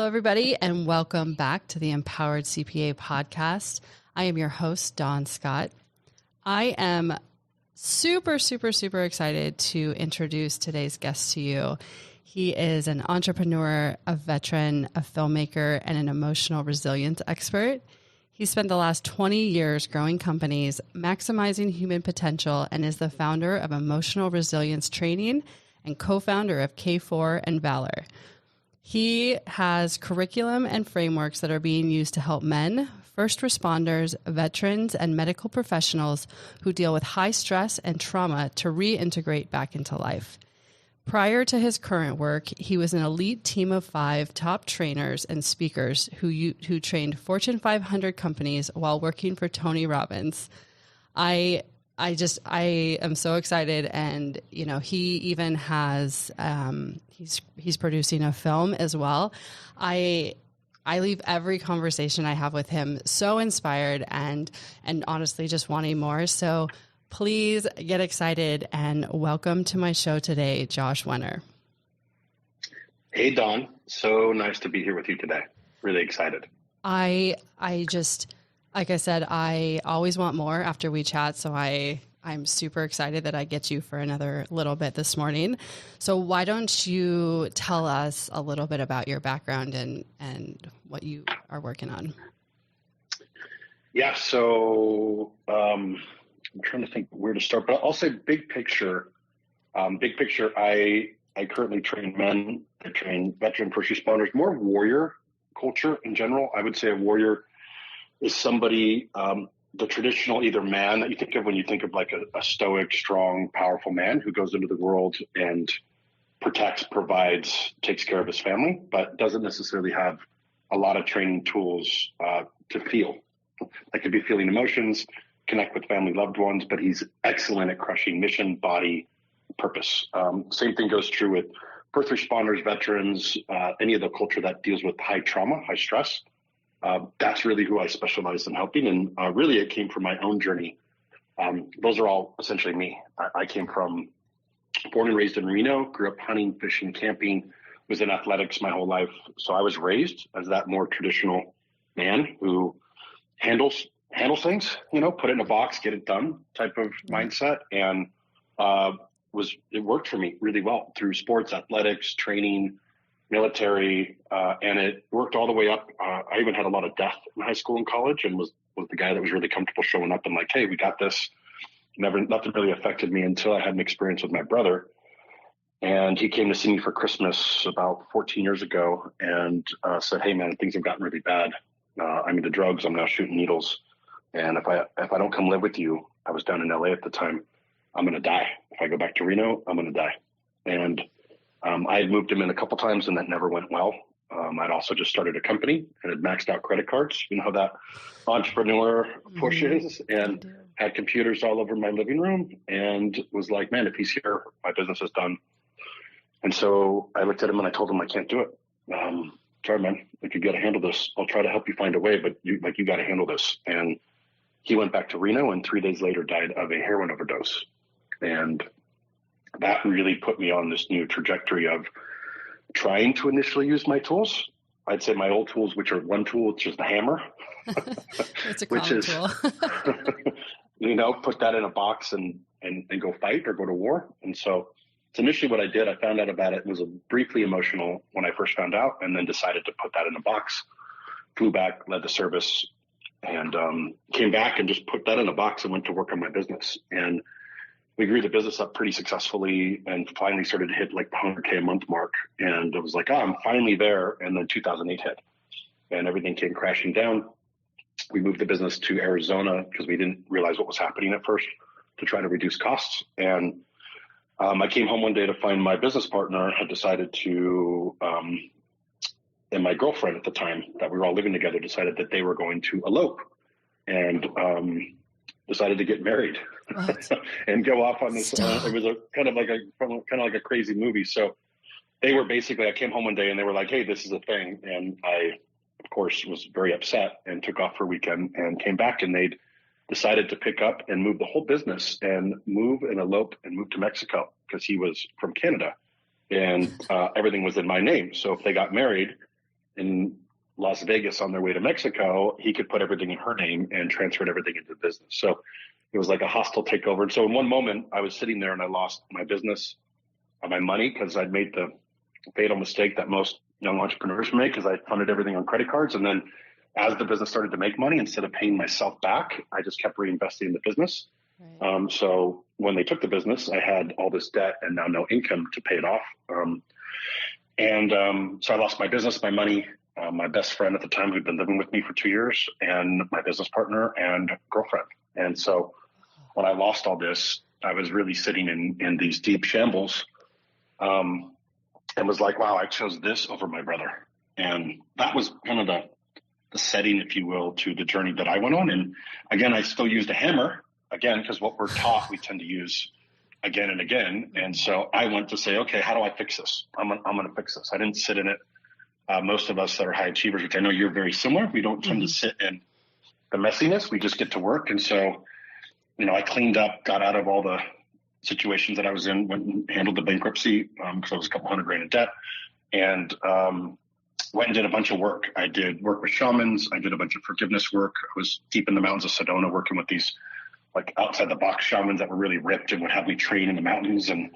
Hello, everybody, and welcome back to the Empowered CPA podcast. I am your host, Dawn Scott. I am super excited to introduce today's guest to you. He is an entrepreneur, a veteran, a filmmaker, and an emotional resilience expert. He spent the last 20 years growing companies, maximizing human potential, and is the founder of Emotional Resilience Training and co-founder of K4 and Valor. He has curriculum and frameworks that are being used to help men, first responders, veterans, and medical professionals who deal with high stress and trauma to reintegrate back into life. Prior to his current work, he was an elite team of 5 top trainers and speakers who trained Fortune 500 companies while working for Tony Robbins. I am so excited, and he even has he's producing a film as well. I leave every conversation I have with him so inspired and honestly just wanting more. So please get excited and welcome to my show today, Josh Wenner. Hey, Dawn. So nice to be here with you today. Really excited. I just, like I said, I always want more after we chat. So I'm super excited that I get you for another little bit this morning. So why don't you tell us a little bit about your background and what you are working on? Yeah. So, I'm trying to think where to start, but I'll say big picture. I currently train men. I train veteran first responders, more warrior culture in general. I would say a warrior is somebody, the traditional either man that you think of when you think of like a stoic, strong, powerful man who goes into the world and protects, provides, takes care of his family, but doesn't necessarily have a lot of training tools to feel. That could be feeling emotions, connect with family, loved ones, but he's excellent at crushing mission, body, purpose. Same thing goes true with first responders, veterans, any of the culture that deals with high trauma, high stress. That's really who I specialize in helping. And really it came from my own journey. Those are all essentially me. I came from born and raised in Reno, grew up hunting, fishing, camping, was in athletics my whole life. So I was raised as that more traditional man who handles things, put it in a box, get it done type of mindset. And it worked for me really well through sports, athletics, training, military, and it worked all the way up. I even had a lot of death in high school and college, and was the guy that was really comfortable showing up and like, hey, we got this. Nothing really affected me until I had an experience with my brother. And he came to see me for Christmas about 14 years ago and said, hey man, things have gotten really bad. I'm into drugs. I'm now shooting needles. And if I don't come live with you, I was down in LA at the time, I'm going to die. If I go back to Reno, I'm going to die. And I had moved him in a couple times and that never went well. I'd also just started a company and had maxed out credit cards. You know how that entrepreneur push is, and had computers all over my living room and was like, man, if he's here, my business is done. And so I looked at him and I told him, I can't do it. Sorry, man, like you got to handle this. I'll try to help you find a way, but you got to handle this. And he went back to Reno and 3 days later died of a heroin overdose. And that really put me on this new trajectory of trying to initially use my tools. I'd say my old tools, which are one tool, which is the hammer. It's a common tool. Put that in a box and go fight or go to war. And so it's initially what I did. I found out about it, was briefly emotional when I first found out, and then decided to put that in a box, flew back, led the service, and came back and just put that in a box and went to work on my business. And we grew the business up pretty successfully and finally started to hit like the 100K a month mark. And it was like, I'm finally there. And then 2008 hit and everything came crashing down. We moved the business to Arizona because we didn't realize what was happening at first, to try to reduce costs. And I came home one day to find my business partner had decided to, and my girlfriend at the time that we were all living together, decided that they were going to elope and decided to get married and go off on this. It was kind of like a crazy movie. So they were basically, I came home one day and they were like, hey, this is a thing. And I, of course, was very upset and took off for a weekend and came back, and they'd decided to pick up and move the whole business and move and elope and move to Mexico because he was from Canada and everything was in my name. So if they got married, in Las Vegas on their way to Mexico, he could put everything in her name and transferred everything into the business. So it was like a hostile takeover. And so in one moment I was sitting there and I lost my business, my money, because I'd made the fatal mistake that most young entrepreneurs make, because I funded everything on credit cards. And then as the business started to make money, instead of paying myself back, I just kept reinvesting in the business. Right. So when they took the business, I had all this debt and now no income to pay it off. So I lost my business, my money, my best friend at the time who'd been living with me for 2 years, and my business partner and girlfriend. And so when I lost all this, I was really sitting in these deep shambles, and was like, wow, I chose this over my brother. And that was kind of the setting, if you will, to the journey that I went on. And again, I still used a hammer, again, because what we're taught, we tend to use again and again. And so I went to say, okay, how do I fix this? I'm going to fix this. I didn't sit in it. Most of us that are high achievers, which I know you're very similar, we don't tend to sit in the messiness. We just get to work. And so, I cleaned up, got out of all the situations that I was in, went and handled the bankruptcy because I was a couple $100,000 in debt, and went and did a bunch of work. I did work with shamans. I did a bunch of forgiveness work. I was deep in the mountains of Sedona working with these like outside the box shamans that were really ripped and would have me train in the mountains and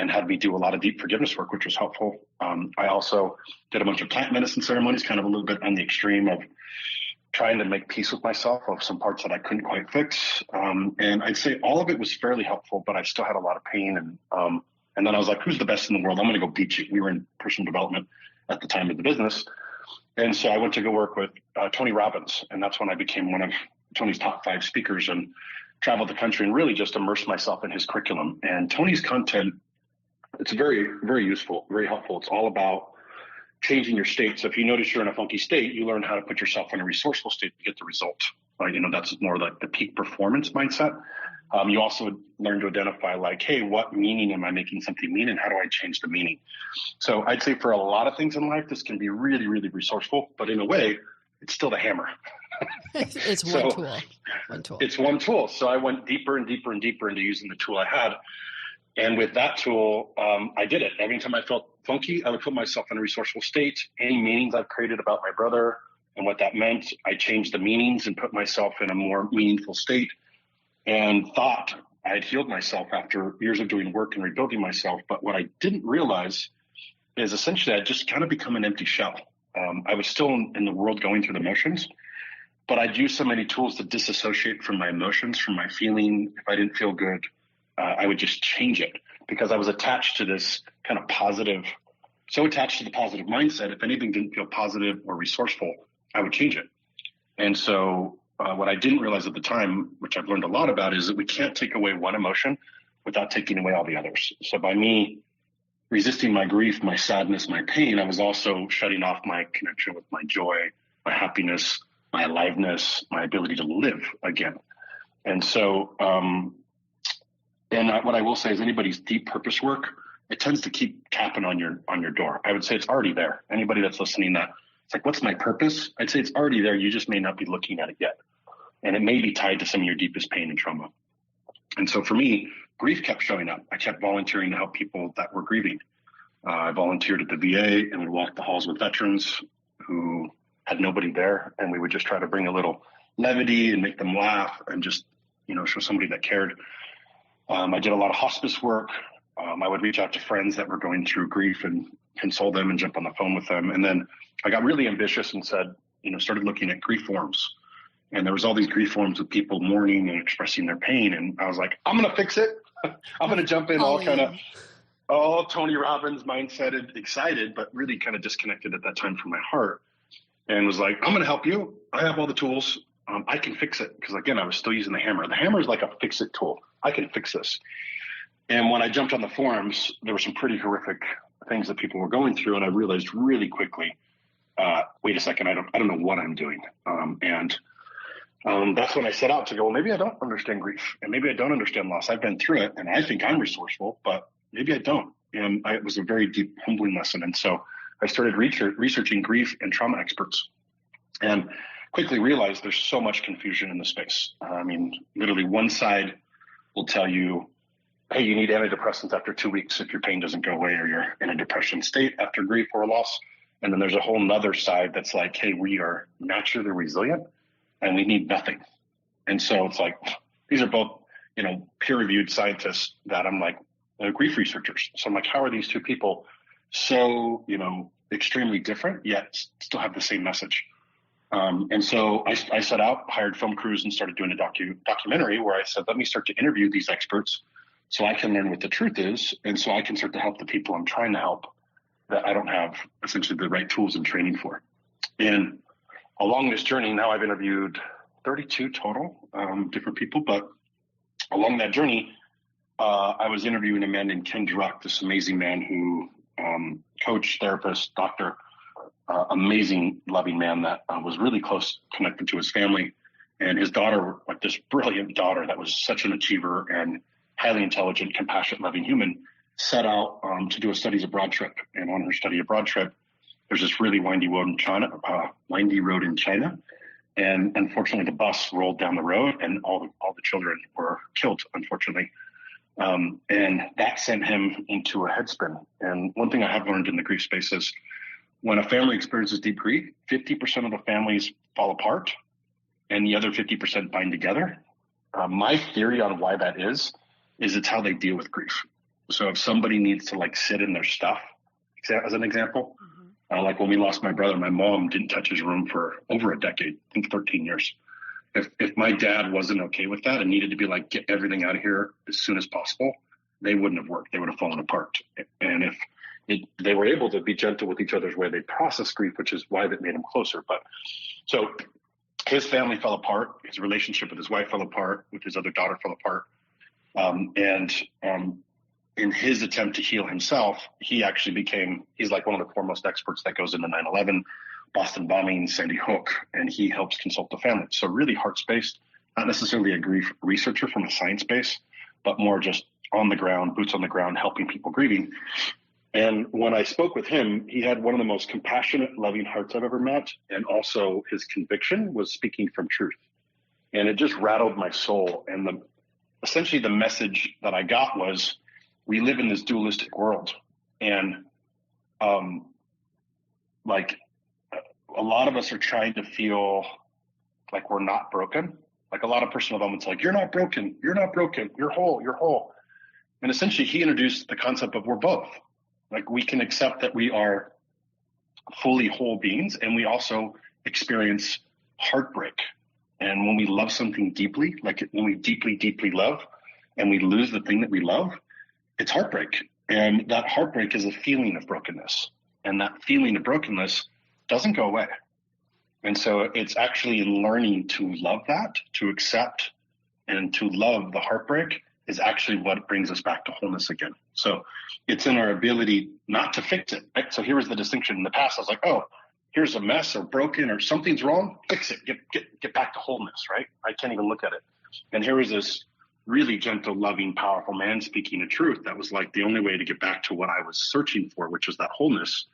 had me do a lot of deep forgiveness work, which was helpful. I also did a bunch of plant medicine ceremonies, kind of a little bit on the extreme of trying to make peace with myself of some parts that I couldn't quite fix. And I'd say all of it was fairly helpful, but I still had a lot of pain. And then I was like, who's the best in the world? I'm going to go beat you. We were in personal development at the time of the business. And so I went to go work with Tony Robbins. And that's when I became one of Tony's top 5 speakers and traveled the country and really just immersed myself in his curriculum. And Tony's content, it's very, very useful, very helpful. It's all about changing your state. So if you notice you're in a funky state, you learn how to put yourself in a resourceful state to get the result. Right? That's more like the peak performance mindset. You also learn to identify like, hey, what meaning am I making something mean and how do I change the meaning? So I'd say for a lot of things in life, this can be really, really resourceful, but in a way, it's still the hammer. It's one tool. It's one tool. So I went deeper and deeper and deeper into using the tool I had. And with that tool, I did it. Every time I felt funky, I would put myself in a resourceful state. Any meanings I've created about my brother and what that meant, I changed the meanings and put myself in a more meaningful state and thought I had healed myself after years of doing work and rebuilding myself. But what I didn't realize is essentially I'd just kind of become an empty shell. I was still in the world going through the motions, but I'd use so many tools to disassociate from my emotions, from my feeling. If I didn't feel good, I would just change it because I was attached to this kind of positive, so attached to the positive mindset. If anything didn't feel positive or resourceful, I would change it. And so what I didn't realize at the time, which I've learned a lot about, is that we can't take away one emotion without taking away all the others. So by me resisting my grief, my sadness, my pain, I was also shutting off my connection with my joy, my happiness, my aliveness, my ability to live again. And so, what I will say is anybody's deep purpose work, it tends to keep tapping on your door. I would say it's already there. Anybody that's listening that it's like, what's my purpose? I'd say it's already there. You just may not be looking at it yet. And it may be tied to some of your deepest pain and trauma. And so for me, grief kept showing up. I kept volunteering to help people that were grieving. I volunteered at the VA and would walk the halls with veterans who had nobody there. And we would just try to bring a little levity and make them laugh and just, show somebody that cared. I did a lot of hospice work. I would reach out to friends that were going through grief and console them and jump on the phone with them. And then I got really ambitious and said, started looking at grief forums. And there was all these grief forums with people mourning and expressing their pain. And I was like, I'm going to fix it. I'm going to jump in all Tony Robbins mindseted, excited, but really kind of disconnected at that time from my heart. And was like, I'm going to help you. I have all the tools. I can fix it. Because again, I was still using the hammer. The hammer is like a fix it tool. I can fix this. And when I jumped on the forums, there were some pretty horrific things that people were going through. And I realized really quickly, wait a second, I don't know what I'm doing. That's when I set out to go, well, maybe I don't understand grief and maybe I don't understand loss. I've been through it and I think I'm resourceful, but maybe I don't. And it was a very deep, humbling lesson. And so I started researching grief and trauma experts and quickly realized there's so much confusion in the space. Literally one side will tell you, hey, you need antidepressants after 2 weeks if your pain doesn't go away or you're in a depression state after grief or a loss. And then there's a whole nother side that's like, hey, we are naturally resilient and we need nothing. And so it's like, these are both, peer-reviewed scientists that I'm like, grief researchers. So I'm like, how are these two people so, extremely different, yet still have the same message? And so I set out, hired film crews, and started doing a documentary where I said, let me start to interview these experts so I can learn what the truth is. And so I can start to help the people I'm trying to help that I don't have essentially the right tools and training for. And along this journey, now I've interviewed 32 total different people. But along that journey, I was interviewing a man named Ken Druck, this amazing man who coach, therapist, doctor, amazing, loving man that was really close connected to his family. And his daughter, like this brilliant daughter that was such an achiever and highly intelligent, compassionate, loving human, set out to do a studies abroad trip. And on her study abroad trip, there's this really windy road in China. And unfortunately, the bus rolled down the road and all the children were killed, unfortunately. And that sent him into a headspin. And one thing I have learned in the grief space is when a family experiences deep grief, 50% of the families fall apart and the other 50% bind together. My theory on why that is it's how they deal with grief. So if somebody needs to sit in their stuff, as an example, like when we lost my brother, my mom didn't touch his room for over a decade, I think 13 years. If my dad wasn't okay with that and needed to be get everything out of here as soon as possible, they wouldn't have worked. They would have fallen apart. And if they were able to be gentle with each other's way they process grief, which is why that made them closer. But so his family fell apart. His relationship with his wife fell apart. With his other daughter fell apart. In his attempt to heal himself, he actually he's like one of the foremost experts that goes into 9/11, Boston bombing, Sandy Hook, and he helps consult the family. So really heart-based, not necessarily a grief researcher from a science base, but more just on the ground, boots on the ground, helping people grieving. And when I spoke with him, he had one of the most compassionate, loving hearts I've ever met. And also his conviction was speaking from truth. And it just rattled my soul. And essentially the message that I got was, we live in this dualistic world. And a lot of us are trying to feel like we're not broken. Like a lot of personal development's like, you're not broken, you're whole, you're whole. And essentially he introduced the concept of we're both. Like we can accept that we are fully whole beings, and we also experience heartbreak. And when we love something deeply, like when we deeply, deeply love and we lose the thing that we love, it's heartbreak. And that heartbreak is a feeling of brokenness. And that feeling of brokenness doesn't go away. And so it's actually in learning to love that, to accept and to love the heartbreak is actually what brings us back to wholeness again. So it's in our ability not to fix it. Right? So here was the distinction. In the past, I was like, oh, here's a mess or broken or something's wrong. Fix it. Get back to wholeness, right? I can't even look at it. And here was this really gentle, loving, powerful man speaking the truth. That was like the only way to get back to what I was searching for, which was that wholeness,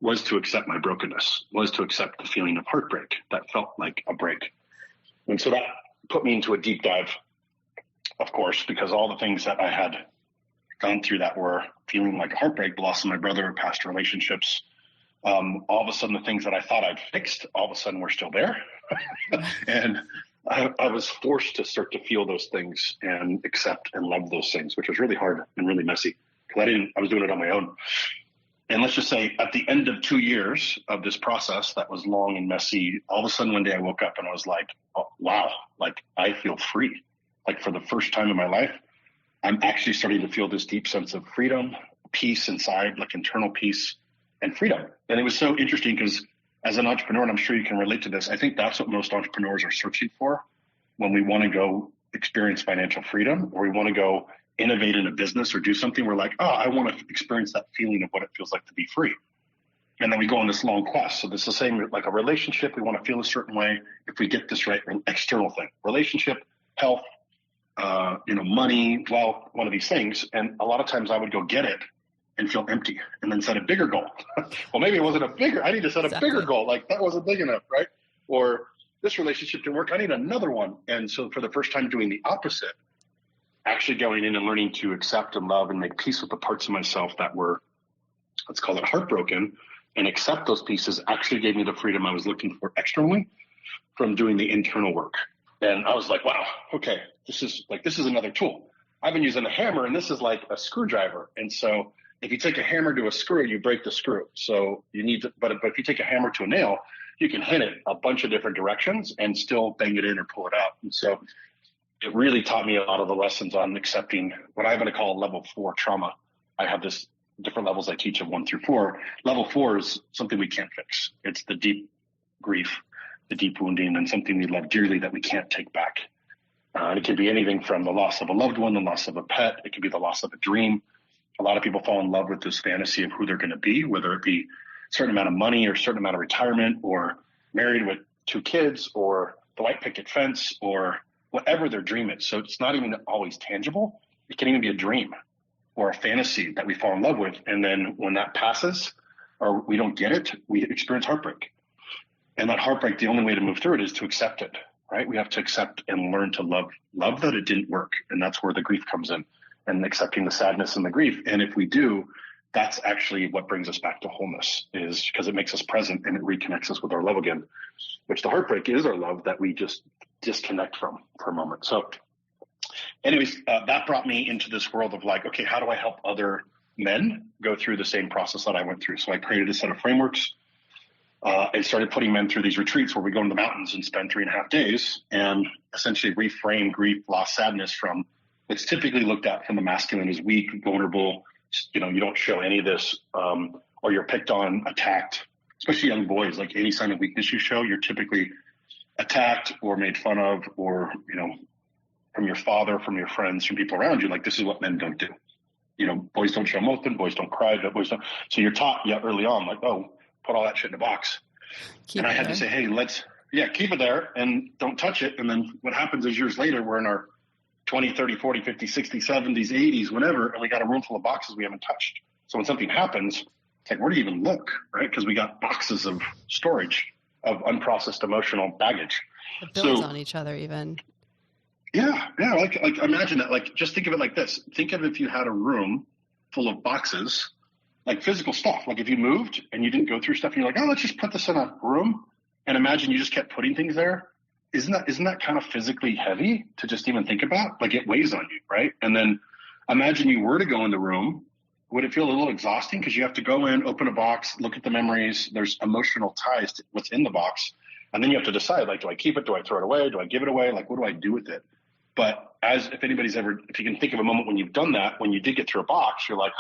was to accept my brokenness, was to accept the feeling of heartbreak that felt like a break. And so that put me into a deep dive, of course, because all the things that I had gone through that were feeling like a heartbreak, the loss of my brother, past relationships, all of a sudden the things that I thought I'd fixed, all of a sudden were still there. And I was forced to start to feel those things and accept and love those things, which was really hard and really messy because I was doing it on my own. And let's just say at the end of 2 years of this process that was long and messy, all of a sudden one day I woke up and I was like, oh, wow, like I feel free. Like for the first time in my life, I'm actually starting to feel this deep sense of freedom, peace inside, like internal peace and freedom. And it was so interesting because as an entrepreneur, and I'm sure you can relate to this, I think that's what most entrepreneurs are searching for when we want to go experience financial freedom or we want to go innovate in a business or do something. We're like, oh, I want to experience that feeling of what it feels like to be free. And then we go on this long quest. So this is the same, like a relationship, we want to feel a certain way. If we get this right, an external thing, relationship, health, money, wealth, one of these things. And a lot of times I would go get it and feel empty and then set a bigger goal. Well, maybe it wasn't I need to set a bigger goal. Like that wasn't big enough, right? Or this relationship didn't work. I need another one. And so for the first time doing the opposite, actually going in and learning to accept and love and make peace with the parts of myself that were, let's call it heartbroken, and accept those pieces actually gave me the freedom I was looking for externally from doing the internal work. And I was like, wow, okay, this is another tool. I've been using a hammer, and this is like a screwdriver. And so if you take a hammer to a screw, you break the screw. So you need to, but if you take a hammer to a nail, you can hit it a bunch of different directions and still bang it in or pull it out. And so it really taught me a lot of the lessons on accepting what I'm going to call level 4 trauma. I have this different levels I teach of 1 through 4. Level 4 is something we can't fix. It's the deep grief, the deep wounding, and something we love dearly that we can't take back. And it could be anything from the loss of a loved one, the loss of a pet. It could be the loss of a dream. A lot of people fall in love with this fantasy of who they're going to be, whether it be a certain amount of money or a certain amount of retirement, or married with 2 kids, or the white picket fence, or whatever their dream is. So it's not even always tangible. It can even be a dream or a fantasy that we fall in love with. And then when that passes or we don't get it, we experience heartbreak. And that heartbreak, the only way to move through it is to accept it, right? We have to accept and learn to love that it didn't work. And that's where the grief comes in, and accepting the sadness and the grief. And if we do, that's actually what brings us back to wholeness, is because it makes us present and it reconnects us with our love again, which the heartbreak is our love that we just disconnect from for a moment. So anyways, that brought me into this world of like, okay, how do I help other men go through the same process that I went through? So I created a set of frameworks and started putting men through these retreats where we go in the mountains and spend 3.5 days and essentially reframe grief, loss, sadness from what's typically looked at from the masculine as weak, vulnerable, you don't show any of this, or you're picked on, attacked, especially young boys. Like any sign of weakness you show, you're typically attacked or made fun of, or, from your father, from your friends, from people around you. Like, this is what men don't do. Boys don't show emotion, boys don't cry, boys don't. So you're taught early on, like, oh, put all that shit in a box. And I had to say, hey, keep it there and don't touch it. And then what happens is years later, we're in our 20, 30, 40, 50, 60, 70s, 80s, whenever, and we got a room full of boxes we haven't touched. So when something happens, it's like, where do you even look, right? Because we got boxes of storage of unprocessed emotional baggage. It builds on each other even. Yeah. Like imagine that. Like, just think of it like this. Think of if you had a room full of boxes, like physical stuff. Like if you moved and you didn't go through stuff and you're like, oh, let's just put this in a room, and imagine you just kept putting things there. Isn't that kind of physically heavy to just even think about? Like, it weighs on you, right? And then imagine you were to go in the room. Would it feel a little exhausting? Because you have to go in, open a box, look at the memories. There's emotional ties to what's in the box. And then you have to decide, like, do I keep it? Do I throw it away? Do I give it away? Like, what do I do with it? But if you can think of a moment when you've done that, when you did get through a box, you're like,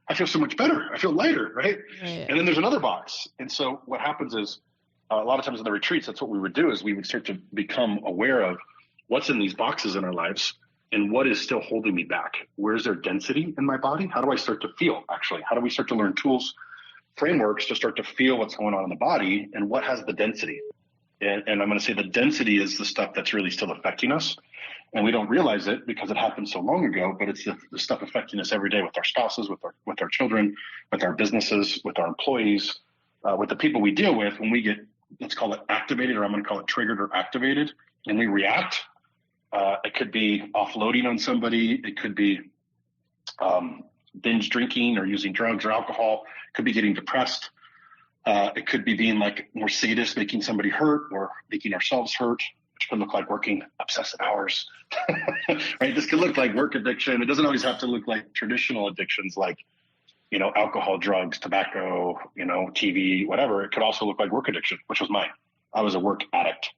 I feel so much better. I feel lighter, right? And then there's another box. And so what happens is, a lot of times in the retreats, that's what we would do, is we would start to become aware of what's in these boxes in our lives and what is still holding me back. Where's there density in my body? How do I start to feel, actually? How do we start to learn tools, frameworks to start to feel what's going on in the body and what has the density? And I'm going to say the density is the stuff that's really still affecting us. And we don't realize it because it happened so long ago, but it's the stuff affecting us every day with our spouses, with our children, with our businesses, with our employees, with the people we deal with. When we get, let's call it activated, or I'm going to call it triggered or activated, and we react. It could be offloading on somebody. It could be binge drinking or using drugs or alcohol. It could be getting depressed. It could be being like more sadist, making somebody hurt or making ourselves hurt, which can look like working obsessive hours, right? This can look like work addiction. It doesn't always have to look like traditional addictions like, alcohol, drugs, tobacco, TV, whatever. It could also look like work addiction, which was mine. I was a work addict,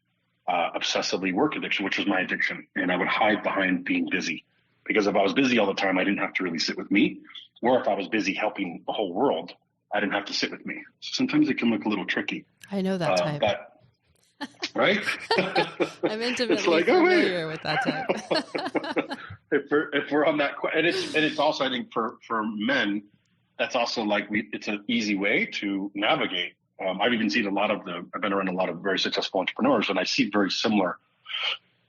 obsessively work addiction, which was my addiction. And I would hide behind being busy, because if I was busy all the time, I didn't have to really sit with me. Or if I was busy helping the whole world, I didn't have to sit with me. So sometimes it can look a little tricky. I know that type. Right? I'm intimately familiar with that type. if we're on that, and it's also, I think for men, that's also like it's an easy way to navigate. I've even seen I've been around a lot of very successful entrepreneurs, and I see very similar.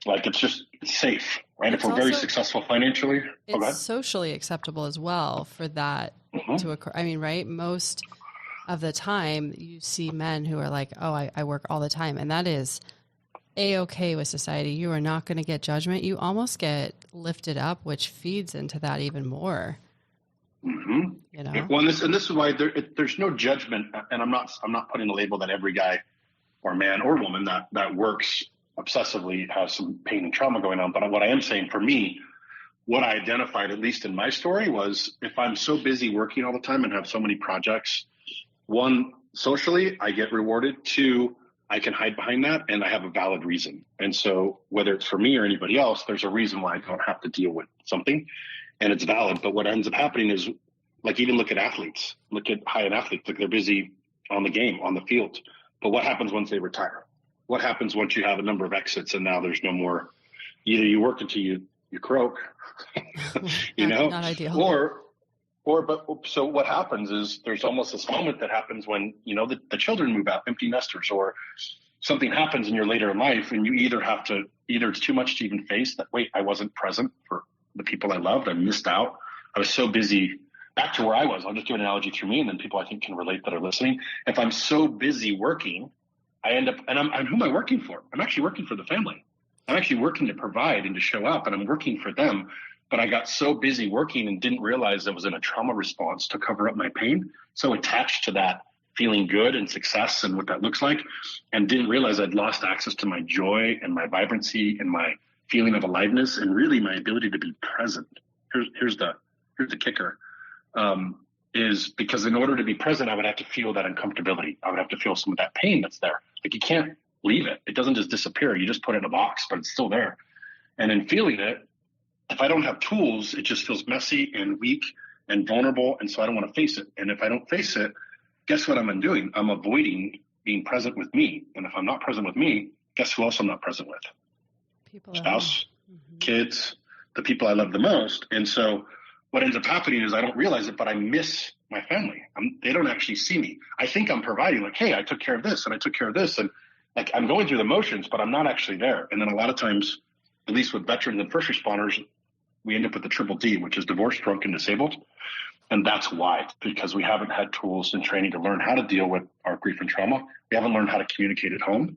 Like, it's safe, right? If we're very successful financially, it's socially acceptable as well for that to occur. I mean, right? Most of the time you see men who are like, oh, I work all the time. And that is A-okay with society. You are not going to get judgment. You almost get lifted up, which feeds into that even more. Mm-hmm. you know? Well, and this is why there's no judgment. And I'm not putting a label that every guy or man or woman that works obsessively has some pain and trauma going on. But what I am saying, for me, what I identified, at least in my story, was if I'm so busy working all the time and have so many projects, one, socially, I get rewarded. Two, I can hide behind that and I have a valid reason. And so whether it's for me or anybody else, there's a reason why I don't have to deal with something, and it's valid. But what ends up happening is, like, even look at athletes, look at high-end athletes, like they're busy on the game, on the field. But what happens once they retire? What happens once you have a number of exits and now there's no more, either you work until you croak, you know, not ideal. So what happens is there's almost this moment that happens when, you know, the children move out, empty nesters, or something happens in your later in life, and you either it's too much to even face that, wait, I wasn't present for the people I loved. I missed out. I was so busy. Back to where I was, I'll just do an analogy through me, and then people I think can relate that are listening. If I'm so busy working, I end up, and who am I working for? I'm actually working for the family. I'm actually working to provide and to show up, and I'm working for them. But I got so busy working and didn't realize I was in a trauma response to cover up my pain. So attached to that feeling good and success and what that looks like, and didn't realize I'd lost access to my joy and my vibrancy and my feeling of aliveness and really my ability to be present. Here's the kicker. Is because in order to be present, I would have to feel that uncomfortability. I would have to feel some of that pain that's there. Like, you can't leave it. It doesn't just disappear. You just put it in a box, but it's still there. And in feeling it, if I don't have tools, it just feels messy and weak and vulnerable. And so I don't want to face it. And if I don't face it, guess what I'm doing? I'm avoiding being present with me. And if I'm not present with me, guess who else I'm not present with? People, spouse, kids, the people I love the most. And so what ends up happening is I don't realize it, but I miss my family. They don't actually see me. I think I'm providing, like, hey, I took care of this and I took care of this. And like, I'm going through the motions, but I'm not actually there. And then a lot of times, at least with veterans and first responders, we end up with the triple D, which is divorced, drunk, and disabled. And that's why, because we haven't had tools and training to learn how to deal with our grief and trauma. We haven't learned how to communicate at home.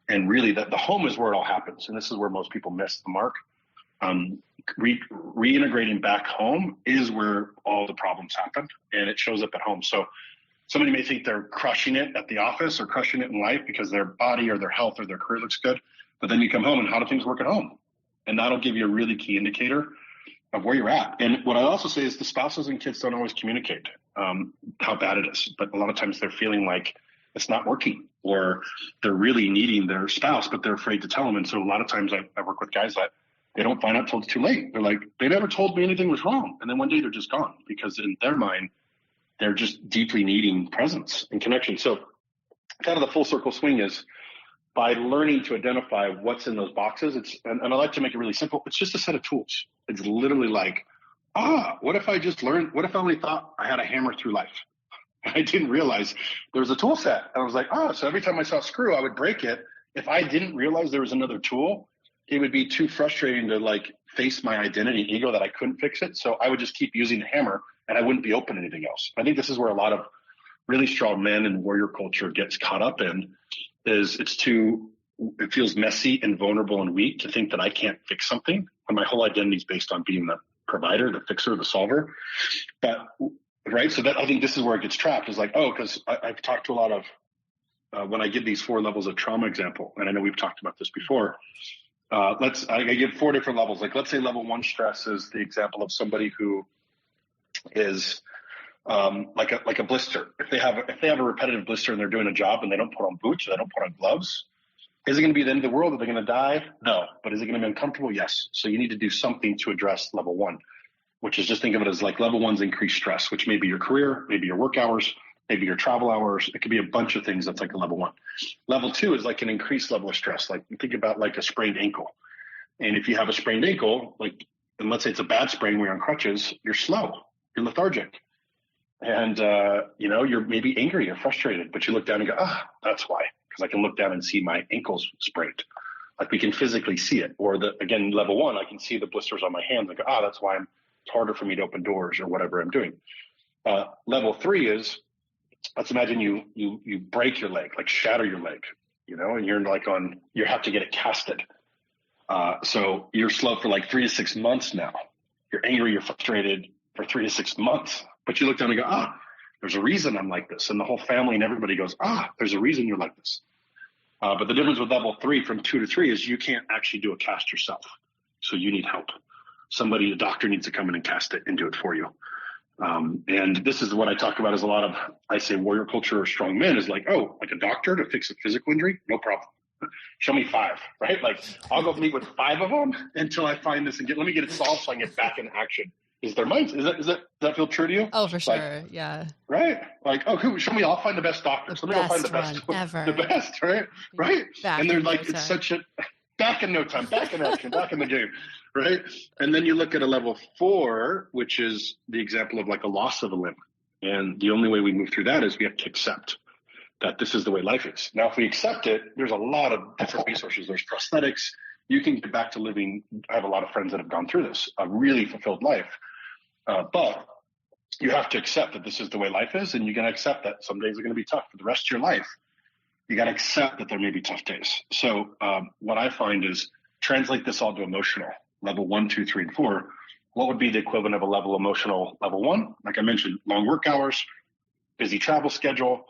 And really, the home is where it all happens. And this is where most people miss the mark. Reintegrating back home is where all the problems happen, and it shows up at home. So somebody may think they're crushing it at the office or crushing it in life because their body or their health or their career looks good. But then you come home, and how do things work at home? And that'll give you a really key indicator of where you're at. And what I also say is the spouses and kids don't always communicate how bad it is. But a lot of times they're feeling like it's not working, or they're really needing their spouse, but they're afraid to tell them. And so a lot of times I work with guys that they don't find out till it's too late. They're like, they never told me anything was wrong. And then one day they're just gone, because in their mind, they're just deeply needing presence and connection. So kind of the full circle swing is, by learning to identify what's in those boxes, and I like to make it really simple. It's just a set of tools. It's literally like, what if I just learned? What if I only thought I had a hammer through life? I didn't realize there was a tool set. And I was like, so every time I saw a screw, I would break it. If I didn't realize there was another tool, it would be too frustrating to like face my identity and ego that I couldn't fix it. So I would just keep using the hammer and I wouldn't be open to anything else. I think this is where a lot of really strong men and warrior culture gets caught up in, is it feels messy and vulnerable and weak to think that I can't fix something. And my whole identity is based on being the provider, the fixer, the solver. But right. So that, I think this is where it gets trapped, is like, because I've talked to a lot of, when I give these 4 levels of trauma example, and I know we've talked about this before, I give 4 different levels. Like, let's say level 1 stress is the example of somebody who is like a blister. If they have a repetitive blister and they're doing a job and they don't put on boots, or they don't put on gloves, is it going to be the end of the world? Are they going to die? No. But is it going to be uncomfortable? Yes. So you need to do something to address level 1, which is, just think of it as like level 1's increased stress, which may be your career, maybe your work hours, maybe your travel hours. It could be a bunch of things. That's like a level 1. Level 2 is like an increased level of stress. Like, think about like a sprained ankle. And if you have a sprained ankle, and let's say it's a bad sprain where you're on crutches, you're slow, you're lethargic. And, you're maybe angry or frustrated, but you look down and go, that's why. Because I can look down and see my ankles sprained. Like, we can physically see it. Or again, level 1, I can see the blisters on my hands. I go, that's why it's harder for me to open doors or whatever I'm doing. Level 3 is, let's imagine you break your leg, like shatter your leg, and you're like you have to get it casted. So you're slow for like 3 to 6 months now. You're angry, you're frustrated for 3 to 6 months, But you look down and go, there's a reason I'm like this. And the whole family and everybody goes, there's a reason you're like this. But the difference with level 3 from 2 to 3 is you can't actually do a cast yourself. So you need help. A doctor needs to come in and cast it and do it for you. And this is what I talk about is I say warrior culture or strong men is like a doctor to fix a physical injury? No problem. Show me 5, right? Like I'll go meet with 5 of them until I find this and let me get it solved so I can get back in action. Is there minds? Does that feel true to you? Oh, for sure. Yeah. Right. Like, show me, I'll find the best doctors. Let me go find the best one ever. The best, right? Right. And they're like, it's such a back in no time, back in action, back in the game. Right. And then you look at a level 4, which is the example of like a loss of a limb. And the only way we move through that is we have to accept that this is the way life is. Now, if we accept it, there's a lot of different resources. There's prosthetics. You can get back to living. I have a lot of friends that have gone through this, a really fulfilled life. But you have to accept that this is the way life is, and you're going to accept that some days are going to be tough for the rest of your life. You got to accept that there may be tough days. So what I find is translate this all to emotional, level 1, 2, 3, and 4. What would be the equivalent of a level emotional level 1? Like I mentioned, long work hours, busy travel schedule,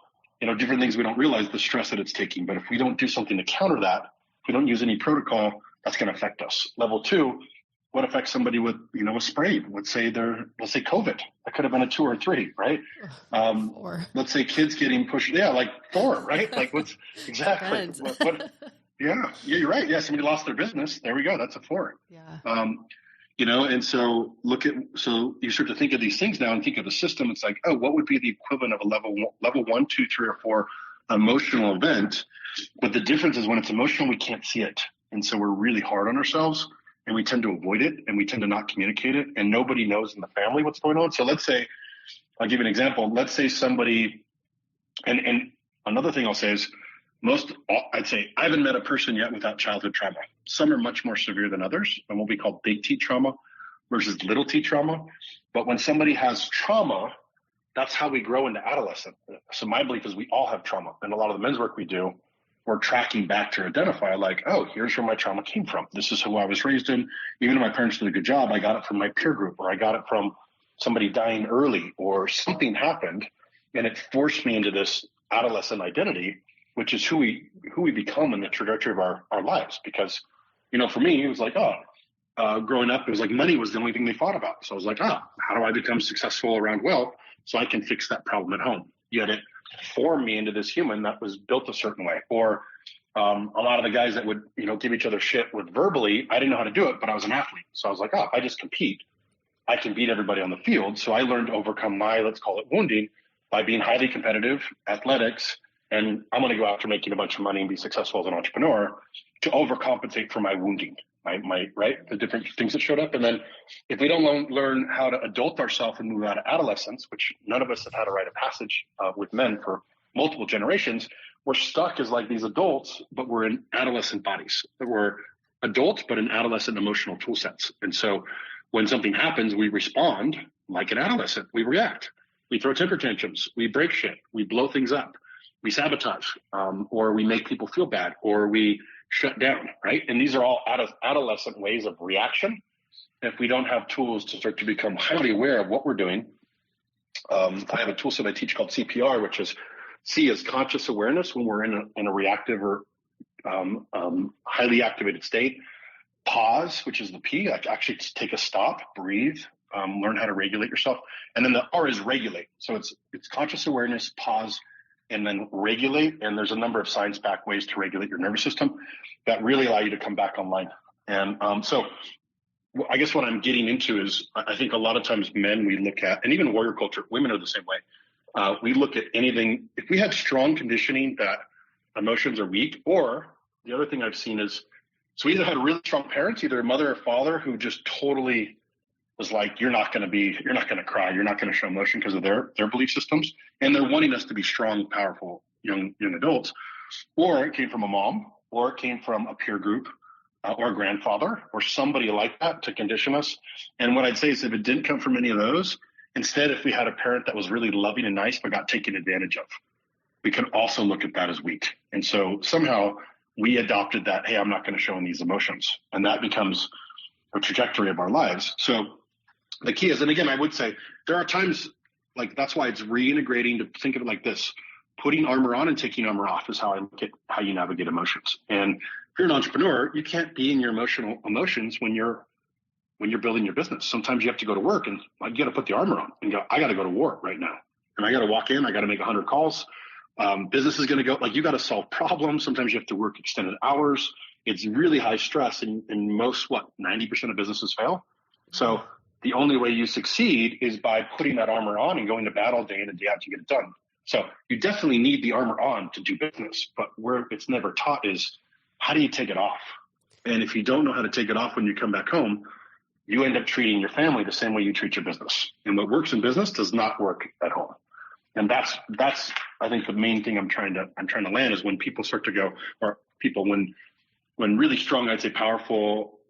different things we don't realize the stress that it's taking. But if we don't do something to counter that, if we don't use any protocol, that's going to affect us. Level 2, what affects somebody with, a sprain? Let's say COVID. That could have been a 2 or 3, right? 4. Let's say kids getting pushed. Yeah, like 4, right? Like what's exactly? Yeah, you're right. Yeah, somebody lost their business. There we go. That's a 4. Yeah. And so so you start to think of these things now and think of the system. It's like, what would be the equivalent of a level 1, 2, 3, or 4 emotional event? But the difference is when it's emotional, we can't see it. And so we're really hard on ourselves. And we tend to avoid it, and we tend to not communicate it, and nobody knows in the family what's going on. So let's say, I'll give you an example. Let's say somebody, and another thing I'll say is I'd say I haven't met a person yet without childhood trauma. Some are much more severe than others, and what we call big T trauma versus little T trauma. But when somebody has trauma, that's how we grow into adolescent. So my belief is we all have trauma, and a lot of the men's work we do, we're tracking back to identify like, here's where my trauma came from. This is who I was raised in. Even if my parents did a good job, I got it from my peer group, or I got it from somebody dying early, or something happened and it forced me into this adolescent identity, which is who we become in the trajectory of our lives. Because, for me, it was like, growing up, it was like money was the only thing they thought about. So I was like, how do I become successful around wealth so I can fix that problem at home? Yet it formed me into this human that was built a certain way. Or a lot of the guys that would, give each other shit with verbally, I didn't know how to do it, but I was an athlete. So I was like, I just compete. I can beat everybody on the field. So I learned to overcome my, let's call it wounding, by being highly competitive, athletics, and I'm going to go after making a bunch of money and be successful as an entrepreneur to overcompensate for my wounding, the different things that showed up. And then if we don't learn how to adult ourselves and move out of adolescence, which none of us have had a rite of passage with men for multiple generations, we're stuck as like these adults, but we're in adolescent bodies. We're adults, but in adolescent emotional tool sets. And so when something happens, we respond like an adolescent. We react. We throw temper tantrums. We break shit. We blow things up. We sabotage, or we make people feel bad, or we shut down, right? And these are all adolescent ways of reaction. If we don't have tools to start to become highly aware of what we're doing, I have a tool set I teach called CPR, which is C is conscious awareness when we're in a reactive or highly activated state. Pause, which is the P, like actually take a stop, breathe, learn how to regulate yourself. And then the R is regulate. So it's conscious awareness, pause, and then regulate. And there's a number of science-backed ways to regulate your nervous system that really allow you to come back online. And so I guess what I'm getting into is I think a lot of times men we look at, and even warrior culture, women are the same way. We look at anything, if we have strong conditioning that emotions are weak, or the other thing I've seen is, so we either had really strong parents, either a mother or father who just totally was like, you're not going to cry, you're not going to show emotion because of their belief systems. And they're wanting us to be strong, powerful young adults. Or it came from a mom, or it came from a peer group, or a grandfather, or somebody like that to condition us. And what I'd say is if it didn't come from any of those, instead, if we had a parent that was really loving and nice, but got taken advantage of, we can also look at that as weak. And so somehow we adopted that, hey, I'm not going to show these emotions. And that becomes a trajectory of our lives. So the key is, and again, I would say there are times like, that's why it's reintegrating, to think of it like this. Putting armor on and taking armor off is how I look at how you navigate emotions. And if you're an entrepreneur, you can't be in your emotions when you're building your business. Sometimes you have to go to work and you got to put the armor on and go, I got to go to war right now. And I got to walk in, I got to make 100 calls. Business is going to go, like, you got to solve problems. Sometimes you have to work extended hours. It's really high stress, and most, 90% of businesses fail. So the only way you succeed is by putting that armor on and going to battle day in and day out to get it done. So you definitely need the armor on to do business, but where it's never taught is, how do you take it off? And if you don't know how to take it off when you come back home, you end up treating your family the same way you treat your business. And what works in business does not work at home. And that's I think the main thing I'm trying to land is when people start to go, or people when really strong, I'd say powerful,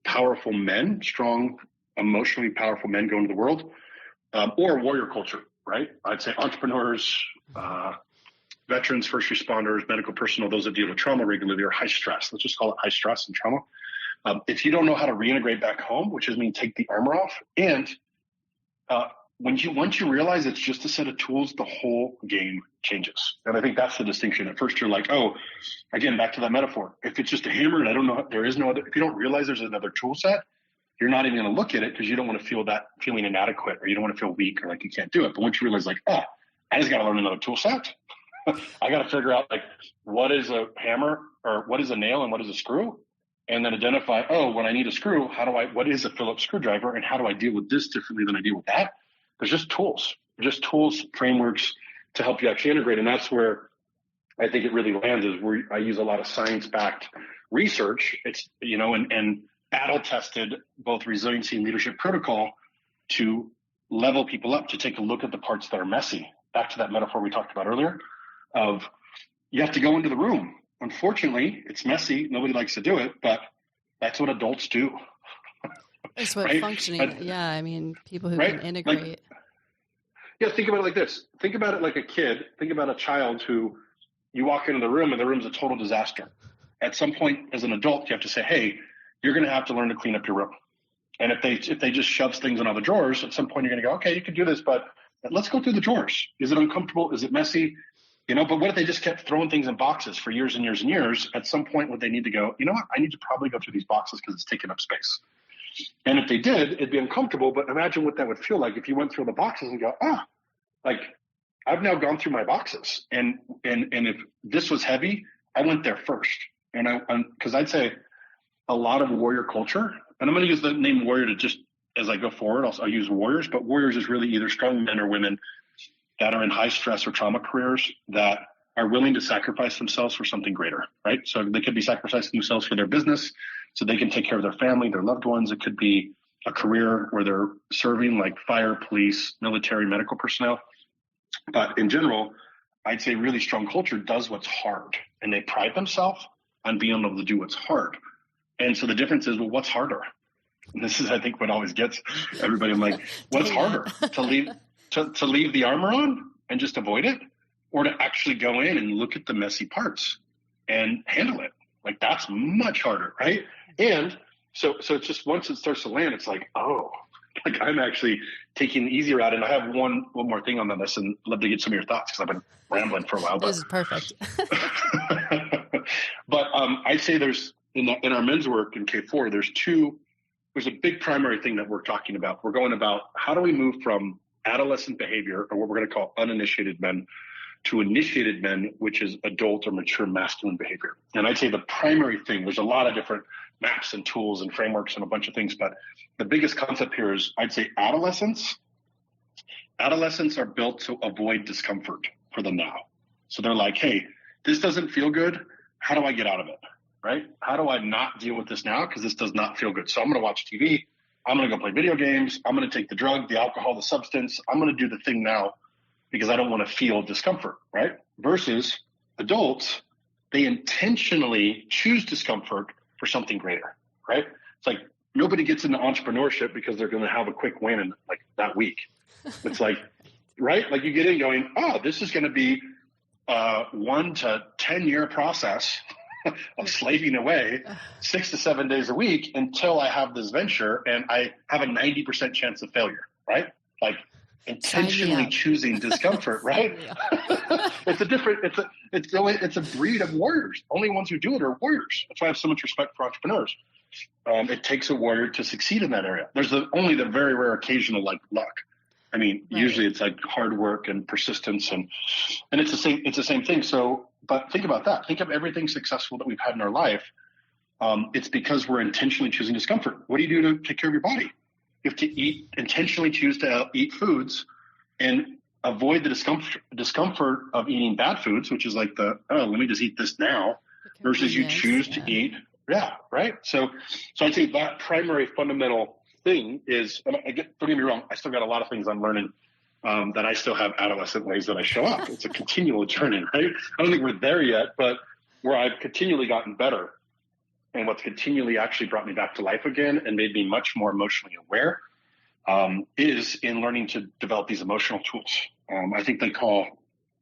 powerful men, strong, emotionally powerful men go into the world, or warrior culture, right? I'd say entrepreneurs, veterans, first responders, medical personnel, those that deal with trauma regularly, are high stress. Let's just call it high stress and trauma. If you don't know how to reintegrate back home, which is mean take the armor off, and once you realize it's just a set of tools, the whole game changes. And I think that's the distinction. At first, you're like, oh, again, back to that metaphor. If it's just a hammer and I don't know, there is no other. If you don't realize there's another tool set, you're not even going to look at it because you don't want to feel that feeling inadequate, or you don't want to feel weak or like you can't do it. But once you realize, like, I just got to learn another tool set. I got to figure out, like, what is a hammer, or what is a nail, and what is a screw, and then identify, when I need a screw, what is a Phillips screwdriver, and how do I deal with this differently than I deal with that? There's just tools, frameworks to help you actually integrate. And that's where I think it really lands, is where I use a lot of science-backed research. It's, and battle-tested, both resiliency and leadership protocol, to level people up, to take a look at the parts that are messy. Back to that metaphor we talked about earlier of, you have to go into the room. Unfortunately, it's messy. Nobody likes to do it, but that's what adults do. It's what right? functioning. People who can integrate. Think about it like this. Think about it like a kid. Think about a child who, you walk into the room and the room's a total disaster. At some point as an adult, you have to say, hey, you're going to have to learn to clean up your room. And if they just shove things in all the drawers, at some point you're going to go, okay, you can do this, but let's go through the drawers. Is it uncomfortable? Is it messy? But what if they just kept throwing things in boxes for years and years and years? At some point, would they need to go, you know what? I need to probably go through these boxes because it's taking up space. And if they did, it'd be uncomfortable. But imagine what that would feel like if you went through the boxes and go, like, I've now gone through my boxes. And if this was heavy, I went there first. And because I'd say a lot of warrior culture, and I'm going to use the name warrior to just, as I go forward, I'll use warriors, but warriors is really either strong men or women that are in high stress or trauma careers that are willing to sacrifice themselves for something greater, right? So they could be sacrificing themselves for their business so they can take care of their family, their loved ones. It could be a career where they're serving, like fire, police, military, medical personnel. But in general, I'd say really strong culture does what's hard, and they pride themselves on being able to do what's hard. And so the difference is, well, what's harder? And this is, I think, what always gets everybody. I'm like, what's harder, to leave the armor on and just avoid it, or to actually go in and look at the messy parts and handle it? Like, that's much harder, right? And so it's just, once it starts to land, it's like, like, I'm actually taking the easier route. And I have one more thing on this, and I'd love to get some of your thoughts because I've been rambling for a while. This is perfect. But I'd say there's, in our men's work in K4, there's a big primary thing that we're talking about. We're going about, how do we move from adolescent behavior, or what we're going to call uninitiated men, to initiated men, which is adult or mature masculine behavior. And I'd say the primary thing, there's a lot of different maps and tools and frameworks and a bunch of things, but the biggest concept here is, I'd say adolescents are built to avoid discomfort for the now. So they're like, hey, this doesn't feel good. How do I get out of it? Right? How do I not deal with this now? Because this does not feel good. So I'm going to watch TV. I'm going to go play video games. I'm going to take the drug, the alcohol, the substance. I'm going to do the thing now because I don't want to feel discomfort, right? Versus adults, they intentionally choose discomfort for something greater, right? It's like, nobody gets into entrepreneurship because they're going to have a quick win in like that week. It's like, right? Like, you get in going, this is going to be a 1 to 10 year process of slaving away 6 to 7 days a week until I have this venture and I have a 90% chance of failure, right? Like, intentionally choosing discomfort, right? It's a breed of warriors. Only ones who do it are warriors. That's why I have so much respect for entrepreneurs. It takes a warrior to succeed in that area. There's only the very rare occasional like luck. I mean, usually it's like hard work and persistence, and it's the same thing. So, but think about that. Think of everything successful that we've had in our life. It's because we're intentionally choosing discomfort. What do you do to take care of your body? You have to intentionally choose to eat foods and avoid the discomfort of eating bad foods, which is like let me just eat this now, versus you choose to eat. Yeah, right. So I think that primary fundamental thing is, don't get me wrong, I still got a lot of things I'm learning that I still have adolescent ways that I show up. It's a continual journey, right? I don't think we're there yet, but where I've continually gotten better and what's continually actually brought me back to life again and made me much more emotionally aware is in learning to develop these emotional tools. I think they call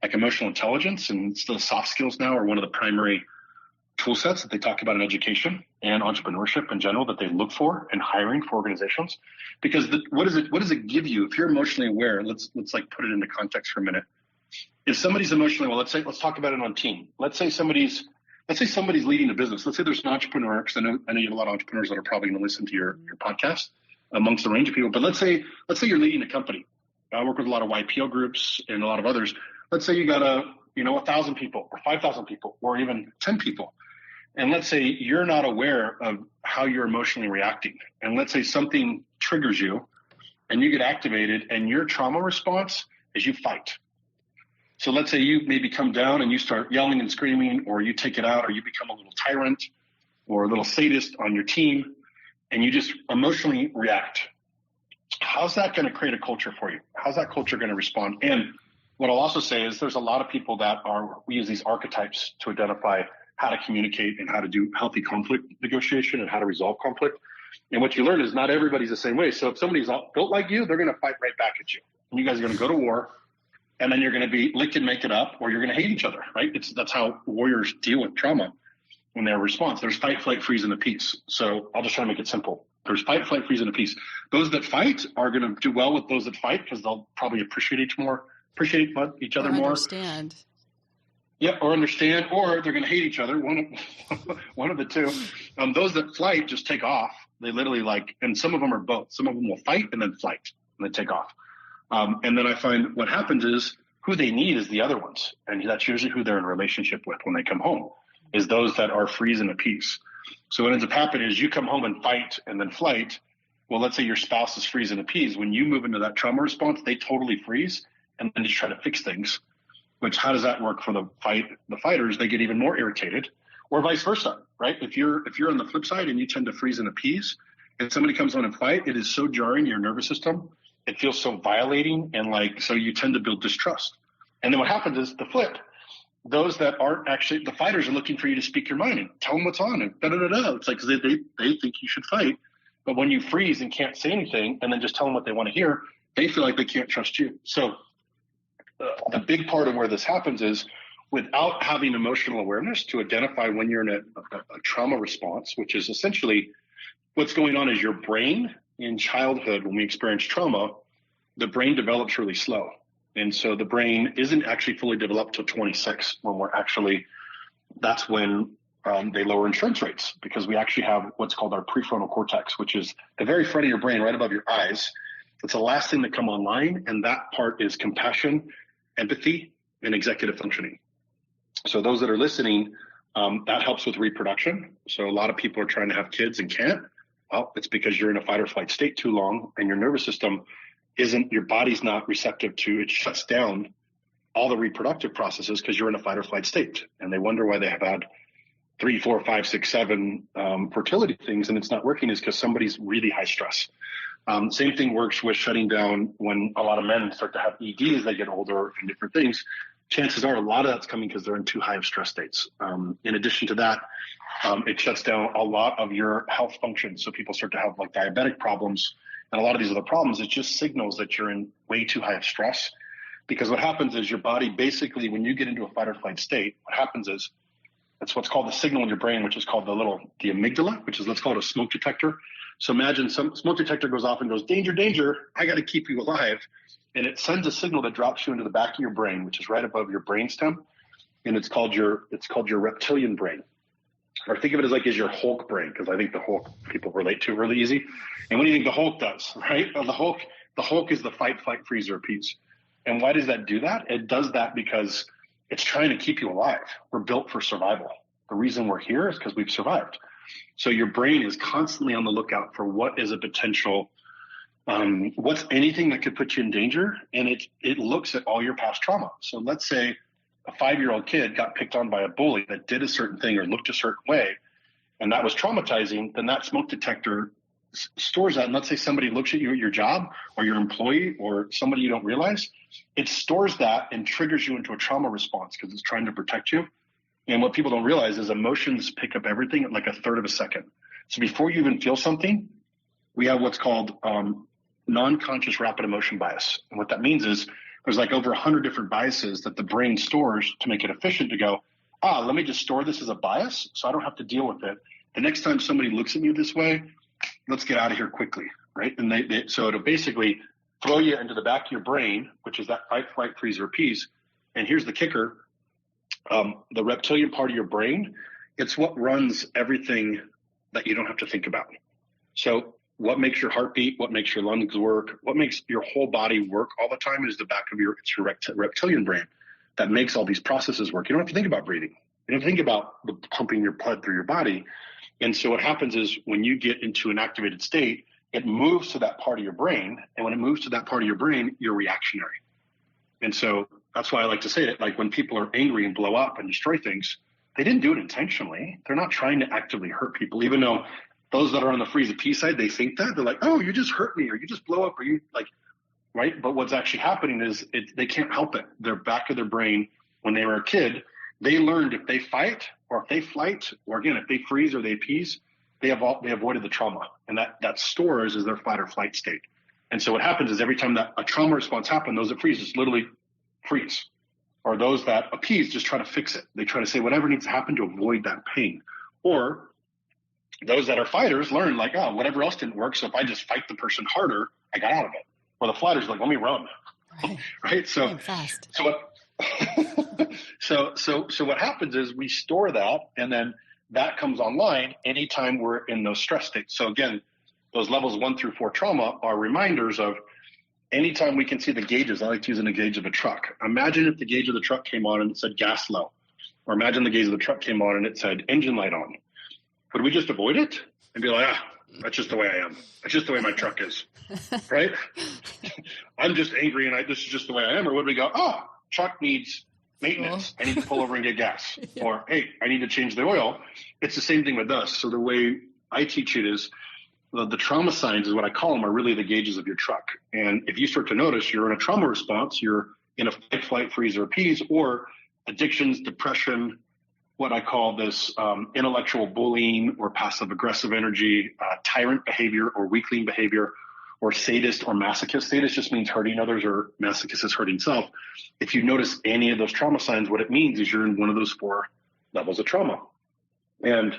like emotional intelligence and the soft skills now are one of the primary tool sets that they talk about in education and entrepreneurship in general that they look for in hiring for organizations. Because what does it give you if you're emotionally aware? Let's like put it into context for a minute. If somebody's emotionally well, let's talk about it on team. Let's say somebody's leading a business. Let's say there's an entrepreneur, because I know you have a lot of entrepreneurs that are probably going to listen to your podcast amongst a range of people. But let's say you're leading a company. I work with a lot of YPO groups and a lot of others. Let's say you got 1,000 people or 5,000 people or even 10 people. And let's say you're not aware of how you're emotionally reacting. And let's say something triggers you and you get activated and your trauma response is you fight. So let's say you maybe come down and you start yelling and screaming, or you take it out, or you become a little tyrant or a little sadist on your team and you just emotionally react. How's that going to create a culture for you? How's that culture going to respond? And what I'll also say is there's a lot of people we use these archetypes to identify how to communicate and how to do healthy conflict negotiation and how to resolve conflict. And what you learn is not everybody's the same way. So if somebody's built like you, they're going to fight right back at you. And you guys are going to go to war, and then you're going to be lick and make it up, or you're going to hate each other, right? That's how warriors deal with trauma when they're response. There's fight, flight, freeze, and a peace. So I'll just try to make it simple. There's fight, flight, freeze, and a peace. Those that fight are going to do well with those that fight because they'll probably appreciate each other more. Understand. Yeah, or understand, or they're going to hate each other. One of the two. Those that flight just take off. They literally and some of them are both. Some of them will fight and then flight and then take off. And then I find what happens is who they need is the other ones. And that's usually who they're in a relationship with when they come home, is those that are freeze and at peace. So what ends up happening is you come home and fight and then flight. Well, let's say your spouse is freeze and at peace. When you move into that trauma response, they totally freeze and then just try to fix things. Which, how does that work for the fighters? They get even more irritated, or vice versa, right? If you're on the flip side and you tend to freeze and appease, and somebody comes on and fight, it is so jarring to your nervous system. It feels so violating, and so you tend to build distrust. And then what happens is the flip. Those that aren't actually the fighters are looking for you to speak your mind and tell them what's on and da-da-da-da. It's like they think you should fight, but when you freeze and can't say anything and then just tell them what they want to hear, they feel like they can't trust you. So the big part of where this happens is without having emotional awareness to identify when you're in a trauma response, which is essentially what's going on is your brain in childhood, when we experience trauma, the brain develops really slow. And so the brain isn't actually fully developed till 26 that's when they lower insurance rates, because we actually have what's called our prefrontal cortex, which is the very front of your brain right above your eyes. It's the last thing that come online. And that part is compassion, empathy, and executive functioning. So those that are listening, that helps with reproduction. So a lot of people are trying to have kids and can't. Well, it's because you're in a fight or flight state too long, and your nervous system your body's not receptive to, it shuts down all the reproductive processes because you're in a fight or flight state. And they wonder why they have had 3, 4, 5, 6, 7 fertility things and it's not working, is because somebody's really high stress. Same thing works with shutting down when a lot of men start to have ED as they get older and different things. Chances are a lot of that's coming because they're in too high of stress states. In addition to that, it shuts down a lot of your health functions. So people start to have diabetic problems and a lot of these other problems. It just signals that you're in way too high of stress, because what happens is your body basically, when you get into a fight or flight state, what happens is it's what's called the signal in your brain, which is called the amygdala, which is, let's call it a smoke detector. So imagine some smoke detector goes off and goes, danger, danger, I got to keep you alive. and it sends a signal that drops you into the back of your brain, which is right above your brainstem, and it's called your reptilian brain. Or think of it as your Hulk brain, because I think the Hulk people relate to really easy. And what do you think the Hulk does, right? Well, the Hulk is the fight, flight, freeze, or peace. And why does that do that? It does that because it's trying to keep you alive. We're built for survival. The reason we're here is because we've survived. So your brain is constantly on the lookout for what is a potential, what's anything that could put you in danger. And it looks at all your past trauma. So let's say a 5-year-old kid got picked on by a bully that did a certain thing or looked a certain way, and that was traumatizing, then that smoke detector stores that. And let's say somebody looks at you at your job or your employee or somebody you don't realize, it stores that and triggers you into a trauma response because it's trying to protect you. And what people don't realize is emotions pick up everything at like a third of a second. So before you even feel something, we have what's called non-conscious rapid emotion bias. And what that means is there's like over 100 different biases that the brain stores to make it efficient to go, let me just store this as a bias so I don't have to deal with it. The next time somebody looks at you this way, let's get out of here quickly, right? And so it'll basically throw you into the back of your brain, which is that fight, flight, freeze, or peace. And here's the kicker. The reptilian part of your brain, it's what runs everything that you don't have to think about. So what makes your heart beat, what makes your lungs work, what makes your whole body work all the time is the back of your reptilian brain that makes all these processes work. You don't have to think about breathing. You don't have to think about the pumping your blood through your body. And so what happens is when you get into an activated state, it moves to that part of your brain. And when it moves to that part of your brain, you're reactionary. And so that's why I like to say that, like when people are angry and blow up and destroy things, they didn't do it intentionally. They're not trying to actively hurt people, even though those that are on the freeze of peace side, they think that. They're like, oh, you just hurt me, or you just blow up, or you like, right? But what's actually happening is they can't help it. Their back of their brain, when they were a kid, they learned if they fight or if they flight, or again, if they freeze or they appease, they avoided the trauma. And that stores as their fight or flight state. And so what happens is every time that a trauma response happens, those that freeze just literally freeze. Or those that appease just try to fix it. They try to say whatever needs to happen to avoid that pain. Or those that are fighters learn like, oh, whatever else didn't work. So if I just fight the person harder, I got out of it. Or the fighters like, let me run. Right. So fast. So what happens is we store that, and then that comes online anytime we're in those stress states. So again, those levels 1 through 4 trauma are reminders of anytime we can see the gauges. I like to use a gauge of a truck. Imagine if the gauge of the truck came on and it said gas low, or imagine the gauge of the truck came on and it said engine light on. Would we just avoid it and be like, that's just the way I am. That's just the way my truck is, right? I'm just angry and this is just the way I am. Or would we go, truck needs maintenance. I need to pull over and get gas. Yeah. Or, hey, I need to change the oil. It's the same thing with us. So the way I teach it is the trauma signs is what I call them are really the gauges of your truck. And if you start to notice you're in a trauma response, you're in a fight, flight, freeze, or appease, or addictions, depression, what I call this intellectual bullying or passive aggressive energy, tyrant behavior or weakling behavior, or sadist or masochist. Sadist just means hurting others, or masochist is hurting self. If you notice any of those trauma signs, what it means is you're in one of those 4 levels of trauma. And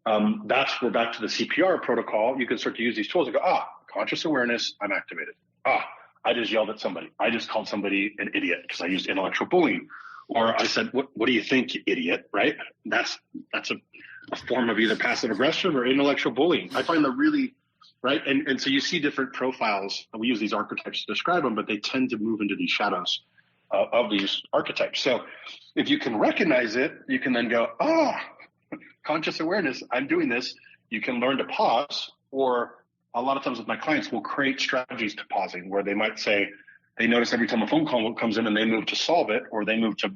we're back to the CPR protocol. You can start to use these tools and go, conscious awareness, I'm activated. I just yelled at somebody. I just called somebody an idiot because I used intellectual bullying. Or I said, what do you think, you idiot, right? That's a form of either passive aggression or intellectual bullying. I find that really, right? And so you see different profiles, and we use these archetypes to describe them, but they tend to move into these shadows of these archetypes. So if you can recognize it, you can then go, conscious awareness, I'm doing this. You can learn to pause, or a lot of times with my clients, we'll create strategies to pausing where they might say, they notice every time a phone call comes in and they move to solve it, or they move to,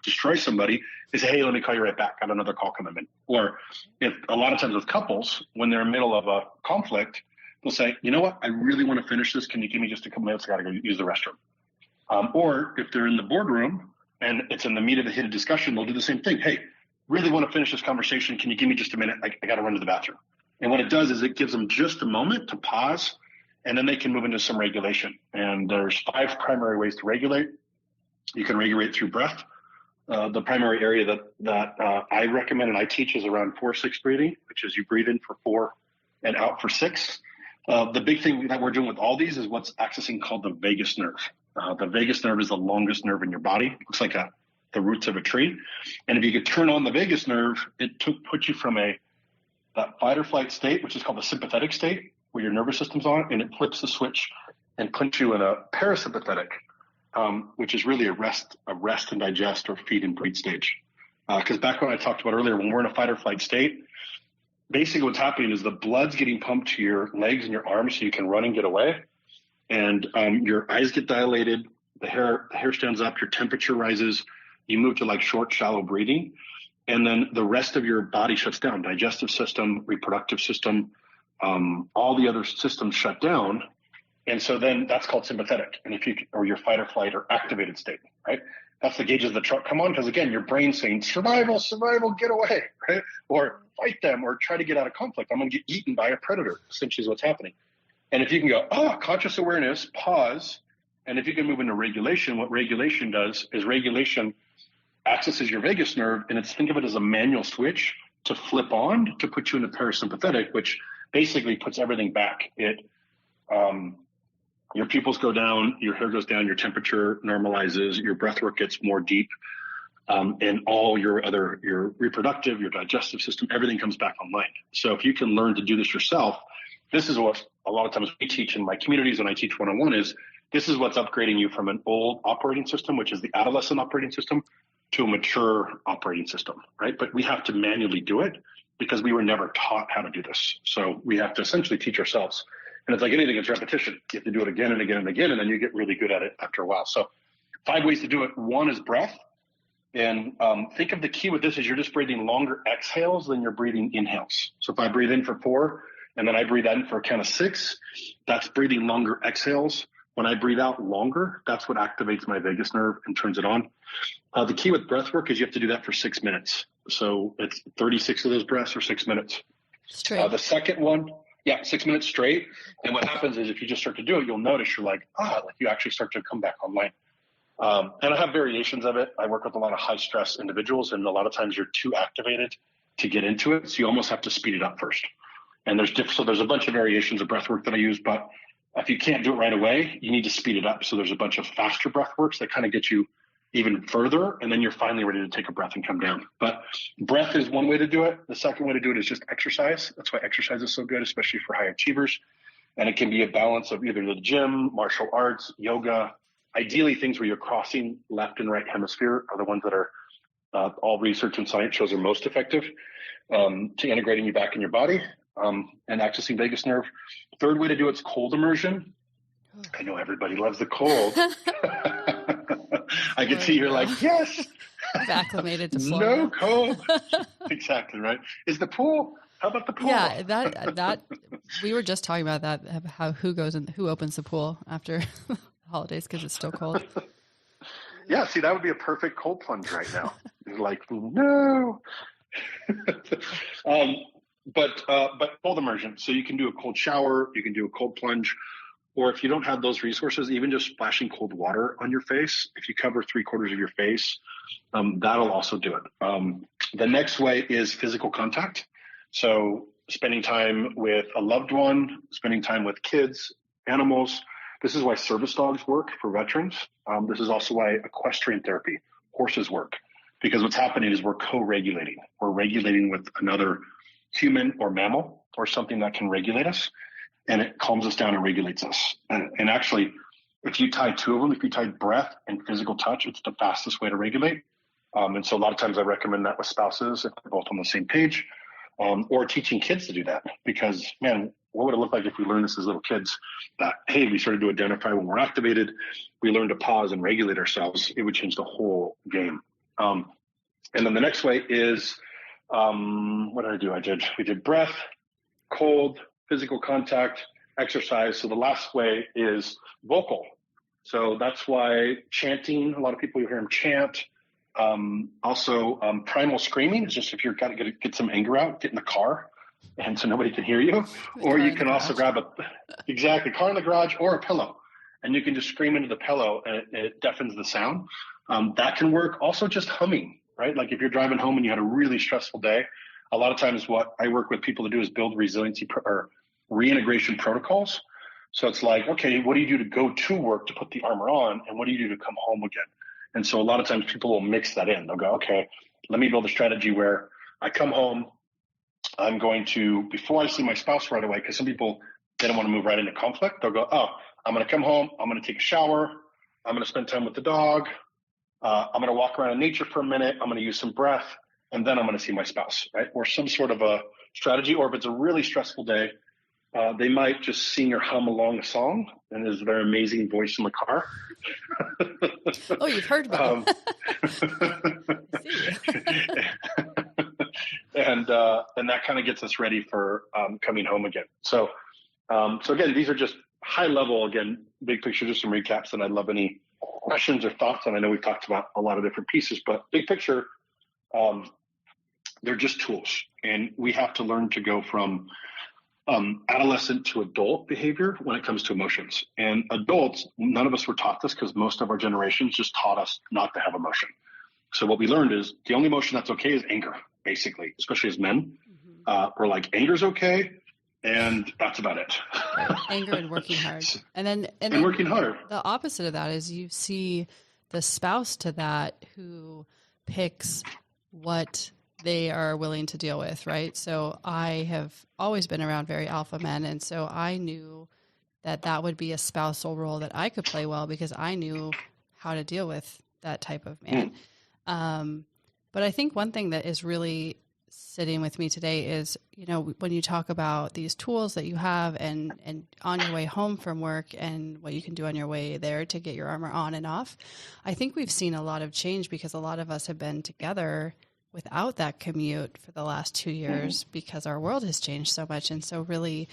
destroy somebody, they say, hey, let me call you right back. I have another call coming in. Or if a lot of times with couples, when they're in the middle of a conflict, they'll say, you know what? I really want to finish this. Can you give me just a couple minutes? I got to go use the restroom. Or if they're in the boardroom and it's in the meat of the heated discussion, they'll do the same thing. Hey, really want to finish this conversation. Can you give me just a minute? I got to run to the bathroom. And what it does is it gives them just a moment to pause, and then they can move into some regulation. And there's 5 primary ways to regulate. You can regulate through breath. The primary area that I recommend and I teach is around 4-6 breathing, which is you breathe in for 4 and out for 6. The big thing that we're doing with all these is what's accessing called the vagus nerve. The vagus nerve is the longest nerve in your body. It looks like the roots of a tree. And if you could turn on the vagus nerve, it put you from that fight or flight state, which is called the sympathetic state, where your nervous system's on, and it flips the switch and puts you in a parasympathetic, which is really a rest and digest or feed and breathe stage. Because back when I talked about earlier, when we're in a fight or flight state, basically what's happening is the blood's getting pumped to your legs and your arms so you can run and get away. And your eyes get dilated, the hair stands up, your temperature rises, you move to like short, shallow breathing. And then the rest of your body shuts down, digestive system, reproductive system, all the other systems shut down. And so then that's called sympathetic. And or your fight or flight or activated state, right? That's the gauges of the truck come on. Because again, your brain's saying survival, get away, right? Or fight them or try to get out of conflict. I'm going to get eaten by a predator, essentially is what's happening. And if you can go, conscious awareness, pause. And if you can move into regulation, what regulation does is regulation accesses your vagus nerve, and think of it as a manual switch to flip on to put you in the parasympathetic, which basically puts everything back. Your pupils go down, your hair goes down, your temperature normalizes, your breath work gets more deep, and all your reproductive, your digestive system, everything comes back online. So if you can learn to do this yourself, this is what a lot of times we teach in my communities when I teach one-on-one is this is what's upgrading you from an old operating system, which is the adolescent operating system, to a mature operating system, right? But we have to manually do it because we were never taught how to do this. So we have to essentially teach ourselves. And it's like anything, it's repetition. You have to do it again and again and again, and then you get really good at it after a while. So 5 ways to do it. One is breath. And think of the key with this is you're just breathing longer exhales than you're breathing inhales. So if I breathe in for 4 and then I breathe out for a count of 6, that's breathing longer exhales. When I breathe out longer, that's what activates my vagus nerve and turns it on. The key with breath work is you have to do that for 6 minutes. So it's 36 of those breaths for 6 minutes. Straight. The second one, 6 minutes straight. And what happens is if you just start to do it, you'll notice you're like you actually start to come back online. And I have variations of it. I work with a lot of high stress individuals, and a lot of times you're too activated to get into it. So you almost have to speed it up first. And there's a bunch of variations of breath work that I use, but if you can't do it right away, you need to speed it up. So there's a bunch of faster breath works that kind of get you even further, and then you're finally ready to take a breath and come down. But breath is one way to do it. The second way to do it is just exercise. That's why exercise is so good, especially for high achievers. And it can be a balance of either the gym, martial arts, yoga. Ideally, things where you're crossing left and right hemisphere are the ones that are all research and science shows are most effective to integrating you back in your body and accessing vagus nerve. Third way to do it's cold immersion. I know everybody loves the cold. I can see you're like, yes. I've acclimated to Florida. No cold. Exactly, right? Is the pool? How about the pool? Yeah, that we were just talking about that, how who opens the pool after the holidays because it's still cold. Yeah, see, that would be a perfect cold plunge right now. It's like, no. But cold immersion. So you can do a cold shower, you can do a cold plunge, or if you don't have those resources, even just splashing cold water on your face. If you cover 3/4 of your face, that'll also do it. The next way is physical contact. So spending time with a loved one, spending time with kids, animals. This is why service dogs work for veterans. This is also why equestrian therapy, horses work, because what's happening is we're co-regulating. We're regulating with another human or mammal or something that can regulate us, and it calms us down and regulates us. And actually, if you tie two of them, if you tie breath and physical touch, it's the fastest way to regulate. And so a lot of times I recommend that with spouses if they're both on the same page, or teaching kids to do that. Because, man, what would it look like if we learned this as little kids? That, hey, we started to identify when we're activated, we learn to pause and regulate ourselves. It would change the whole game. And then the next way is, what did I do? We did breath, cold, physical contact, exercise. So the last way is vocal. So that's why chanting, a lot of people, you hear them chant. Also, primal screaming is just if you're got to get some anger out, get in the car, and so nobody can hear you. Or you can also grab car in the garage or a pillow, and you can just scream into the pillow, and it deafens the sound. That can work. Also, just humming, right? Like if you're driving home and you had a really stressful day, a lot of times what I work with people to do is build resiliency or reintegration protocols. So it's like, okay, what do you do to go to work to put the armor on? And what do you do to come home again? And so a lot of times people will mix that in. They'll go, okay, let me build a strategy where I come home, I'm going to, before I see my spouse right away, because some people, they don't want to move right into conflict. They'll go, oh, I'm going to come home, I'm going to take a shower, I'm going to spend time with the dog, I'm going to walk around in nature for a minute, I'm going to use some breath, and then I'm going to see my spouse, right? Or some sort of a strategy. Or if it's a really stressful day, they might just sing or hum along a song, and there's their amazing voice in the car. Oh, you've heard me. And that kind of gets us ready for coming home again. So again, these are just high level, again, big picture, just some recaps. And I'd love any questions or thoughts. And I know we've talked about a lot of different pieces, but big picture, they're just tools. And we have to learn to go from adolescent to adult behavior when it comes to emotions. And adults, none of us were taught this because most of our generations just taught us not to have emotion. So what we learned is the only emotion that's okay is anger, basically, especially as men. We're like, anger's okay, and that's about it. Right. Anger and working hard. And then working hard. The opposite of that is you see the spouse to that who picks what they are willing to deal with, right? So I have always been around very alpha men, and so I knew that would be a spousal role that I could play well because I knew how to deal with that type of man. But I think one thing that is really sitting with me today is, when you talk about these tools that you have and on your way home from work and what you can do on your way there to get your armor on and off, I think we've seen a lot of change because a lot of us have been together without that commute for the last 2 years because our world has changed so much. And so really,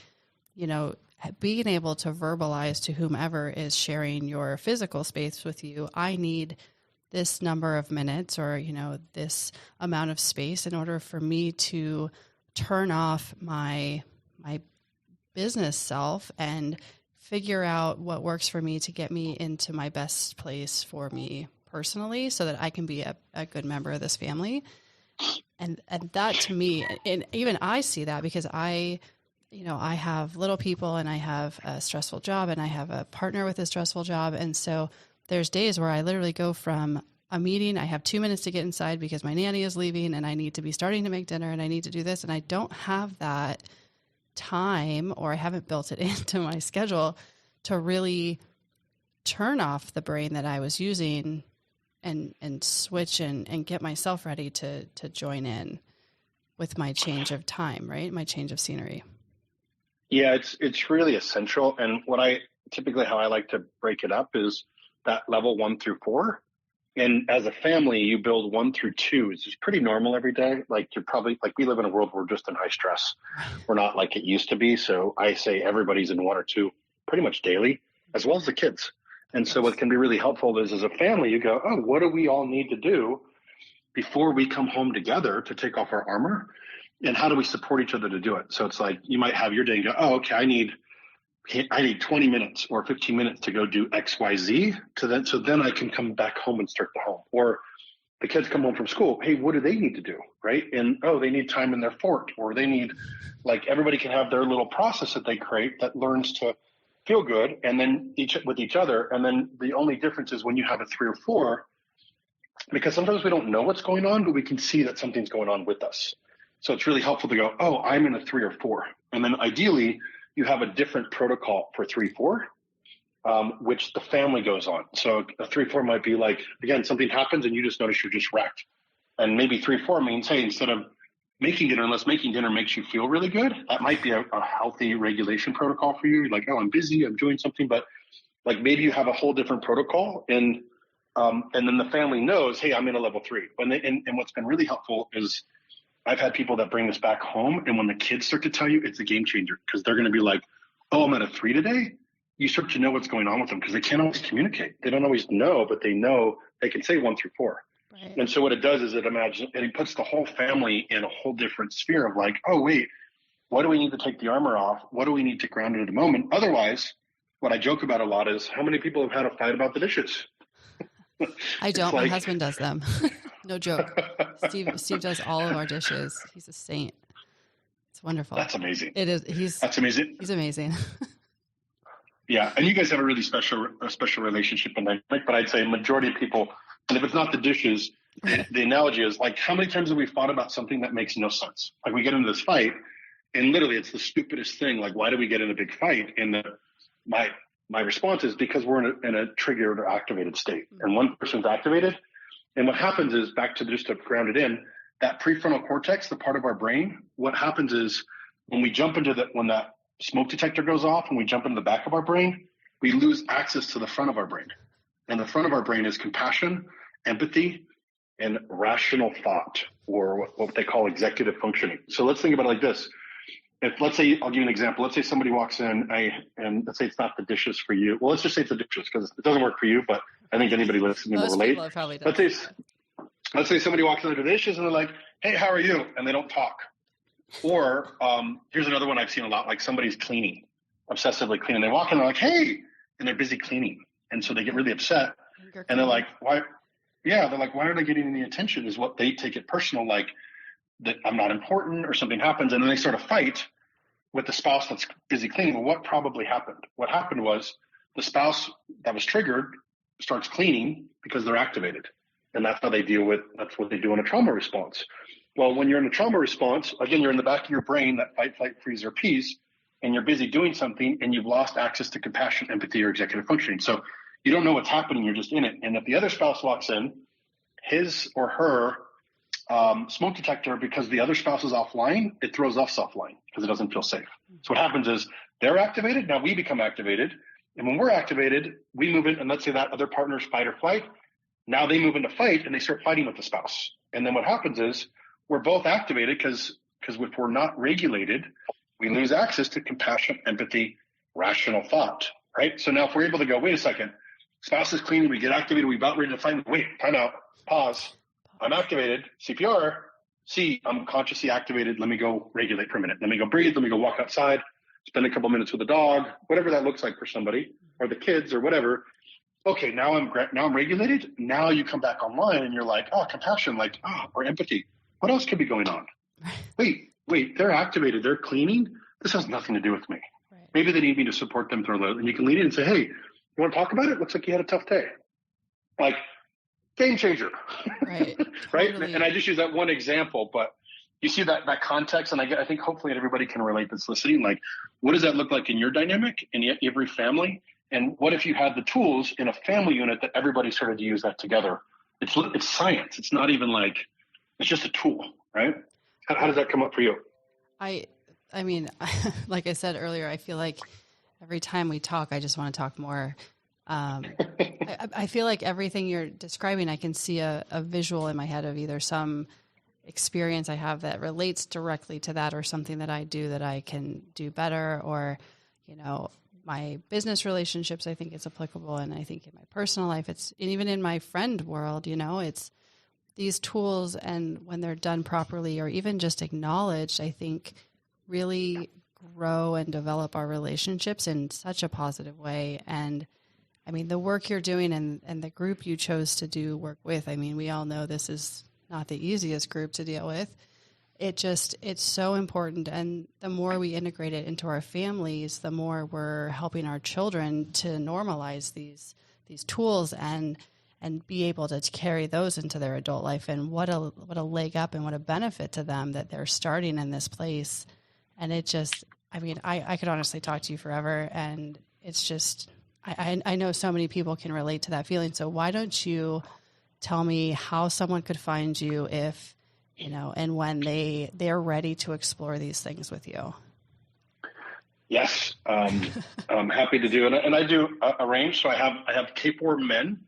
being able to verbalize to whomever is sharing your physical space with you, I need this number of minutes or, this amount of space in order for me to turn off my business self and figure out what works for me to get me into my best place for me personally so that I can be a good member of this family. And that to me, and even I see that because I have little people and I have a stressful job and I have a partner with a stressful job. And so there's days where I literally go from a meeting, I have 2 minutes to get inside because my nanny is leaving and I need to be starting to make dinner and I need to do this. And I don't have that time, or I haven't built it into my schedule to really turn off the brain that I was using and switch and get myself ready to join in with my change of time, right? My change of scenery. Yeah, it's really essential. And how I like to break it up is that level 1 through 4. And as a family, you build 1 through 2. It's just pretty normal every day. Like we live in a world where we're just in high stress. We're not like it used to be. So I say everybody's in 1 or 2 pretty much daily, as well as the kids. And so what can be really helpful is as a family, you go, oh, what do we all need to do before we come home together to take off our armor? And how do we support each other to do it? So it's like you might have your day and go, oh, okay, I need 20 minutes or 15 minutes to go do X, Y, Z so then I can come back home and start the home. Or the kids come home from school. Hey, what do they need to do? Right. And, they need time in their fort, or they need, everybody can have their little process that they create that learns to feel good. And then with each other. And then the only difference is when you have a 3 or 4, because sometimes we don't know what's going on, but we can see that something's going on with us. So it's really helpful to go, oh, I'm in a 3 or 4. And then ideally, you have a different protocol for 3-4, which the family goes on. So a 3-4 might be like, again, something happens and you just notice you're just wrecked. And maybe 3-4 means, hey, instead of making dinner, unless making dinner makes you feel really good, that might be a healthy regulation protocol for you. You're like, oh, I'm busy, I'm doing something, but maybe you have a whole different protocol. And then the family knows, hey, I'm in a level 3. And what's been really helpful is I've had people that bring this back home, and when the kids start to tell you, it's a game changer because they're going to be like, oh, I'm at a 3 today. You start to know what's going on with them because they can't always communicate. They don't always know, but they know they can say 1 through 4. Right. And so what it does is it puts the whole family in a whole different sphere of like, oh, wait, what do we need to take the armor off? What do we need to ground it at the moment? Otherwise, what I joke about a lot is how many people have had a fight about the dishes? I don't. My husband does them. No joke. Steve does all of our dishes. He's a saint. It's wonderful. That's amazing. It is. That's amazing. He's amazing. Yeah. And you guys have a special relationship and dynamic, but I'd say majority of people, and if it's not the dishes, the analogy is like, how many times have we fought about something that makes no sense? Like we get into this fight and literally it's the stupidest thing. Like, why do we get in a big fight? And my response is because we're in a triggered or activated state, and one person's activated. And what happens is, back to just to ground it in, that prefrontal cortex, the part of our brain, what happens is when we jump into when that smoke detector goes off and we jump into the back of our brain, we lose access to the front of our brain. And the front of our brain is compassion, empathy, and rational thought, or what they call executive functioning. So let's think about it like this. Let's say, I'll give you an example. Let's say somebody walks in and let's say it's not the dishes for you. Well, let's just say it's the dishes because it doesn't work for you, but I think anybody listening will relate. Let's say somebody walks in with the dishes and they're like, hey, how are you? And they don't talk. Or here's another one I've seen a lot, like somebody's cleaning, obsessively cleaning. They walk in and they're like, hey, and they're busy cleaning. And so they get really upset. And they're like, why? Yeah, they're like, why are they getting any attention? Is what they take it personal, like that I'm not important or something happens. And then they start a fight with the spouse that's busy cleaning. Well, what probably happened? What happened was the spouse that was triggered starts cleaning because they're activated. And that's what they do in a trauma response. Well, when you're in a trauma response, again, you're in the back of your brain, that fight, flight, freeze, or peace, and you're busy doing something and you've lost access to compassion, empathy, or executive functioning. So you don't know what's happening. You're just in it. And if the other spouse walks in, his or her smoke detector, because the other spouse is offline, it throws us offline because it doesn't feel safe. So what happens is they're activated. Now we become activated. And when we're activated, we move in. And let's say that other partner's fight or flight. Now they move into fight and they start fighting with the spouse. And then what happens is we're both activated because if we're not regulated, we lose access to compassion, empathy, rational thought, right? So now if we're able to go, wait a second, spouse is cleaning, we get activated, we about ready to fight, wait, time out, pause, I'm activated, CPR, I'm consciously activated, let me go regulate for a minute, let me go breathe, let me go walk outside, spend a couple minutes with the dog, whatever that looks like for somebody, or the kids or whatever. Okay, now I'm regulated. Now you come back online and you're like, oh, compassion, like, or empathy. What else could be going on? Wait, they're activated. They're cleaning. This has nothing to do with me. Right. Maybe they need me to support them through a load. And you can lean in and say, hey, you want to talk about it? Looks like you had a tough day. Like, game changer. Right. Right. Totally. And I just use that one example, but you see that context. And I think hopefully everybody can relate that's listening. Like, what does that look like in your dynamic in every family? And what if you had the tools in a family unit that everybody started to use that together? It's science. It's not even like, it's just a tool, right? How does that come up for you? I mean, like I said earlier, I feel like every time we talk, I just want to talk more. I feel like everything you're describing, I can see a visual in my head of either some experience I have that relates directly to that, or something that I do that I can do better, or, my business relationships, I think it's applicable. And I think in my personal life, and even in my friend world, it's these tools, and when they're done properly or even just acknowledged, I think really grow and develop our relationships in such a positive way. And I mean, the work you're doing and the group you chose to do work with, I mean, we all know this is not the easiest group to deal with. It's so important. And the more we integrate it into our families, the more we're helping our children to normalize these tools and be able to carry those into their adult life. And what a leg up and what a benefit to them that they're starting in this place. And it just, I mean, I could honestly talk to you forever. And it's just, I know so many people can relate to that feeling. So why don't you tell me how someone could find you if, and when they're ready to explore these things with you? Yes. I'm happy to do it. And I do arrange. So I have K4 Men,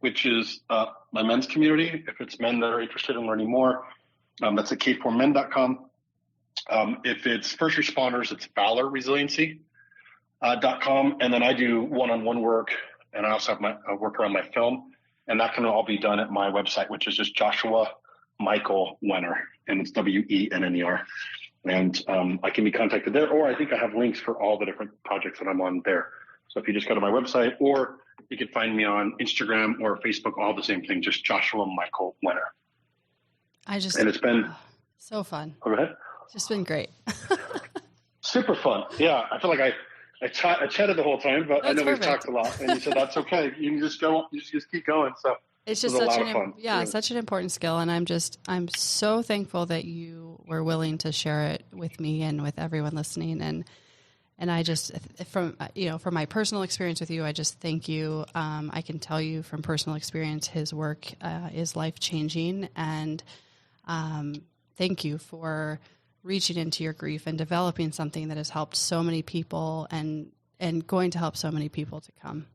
which is my men's community. If it's men that are interested in learning more, that's at k4men.com. If it's first responders, it's valorresiliency.com. And then I do one-on-one work, and I also have I work around my film, and that can all be done at my website, which is just Joshua Michael Wenner, and it's Wenner. And I can be contacted there, or I think I have links for all the different projects that I'm on there. So if you just go to my website, or you can find me on Instagram or Facebook, all the same thing, just Joshua Michael Wenner. And it's been so fun. Go ahead. It's just been great. Super fun. Yeah. I feel like I chatted the whole time, but I know we've talked a lot, and you said that's okay. You can just go, you just keep going. So it's just such an really. Such an important skill, and I'm so thankful that you were willing to share it with me and with everyone listening. And I just, from my personal experience with you, I just thank you. I can tell you from personal experience, his work is life changing, and thank you for reaching into your grief and developing something that has helped so many people and going to help so many people to come.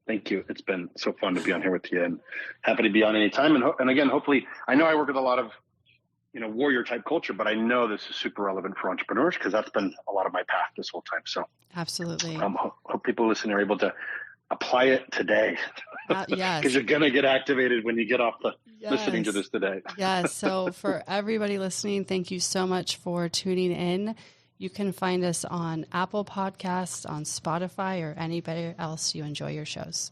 Thank you. It's been so fun to be on here with you, and happy to be on anytime. And again, hopefully, I know I work with a lot of, warrior type culture, but I know this is super relevant for entrepreneurs because that's been a lot of my path this whole time. So absolutely. Hope people listening are able to apply it today. Yes. Because you're going to get activated when you get off the listening to this today. Yes. So for everybody listening, thank you so much for tuning in. You can find us on Apple Podcasts, on Spotify, or anybody else you enjoy your shows.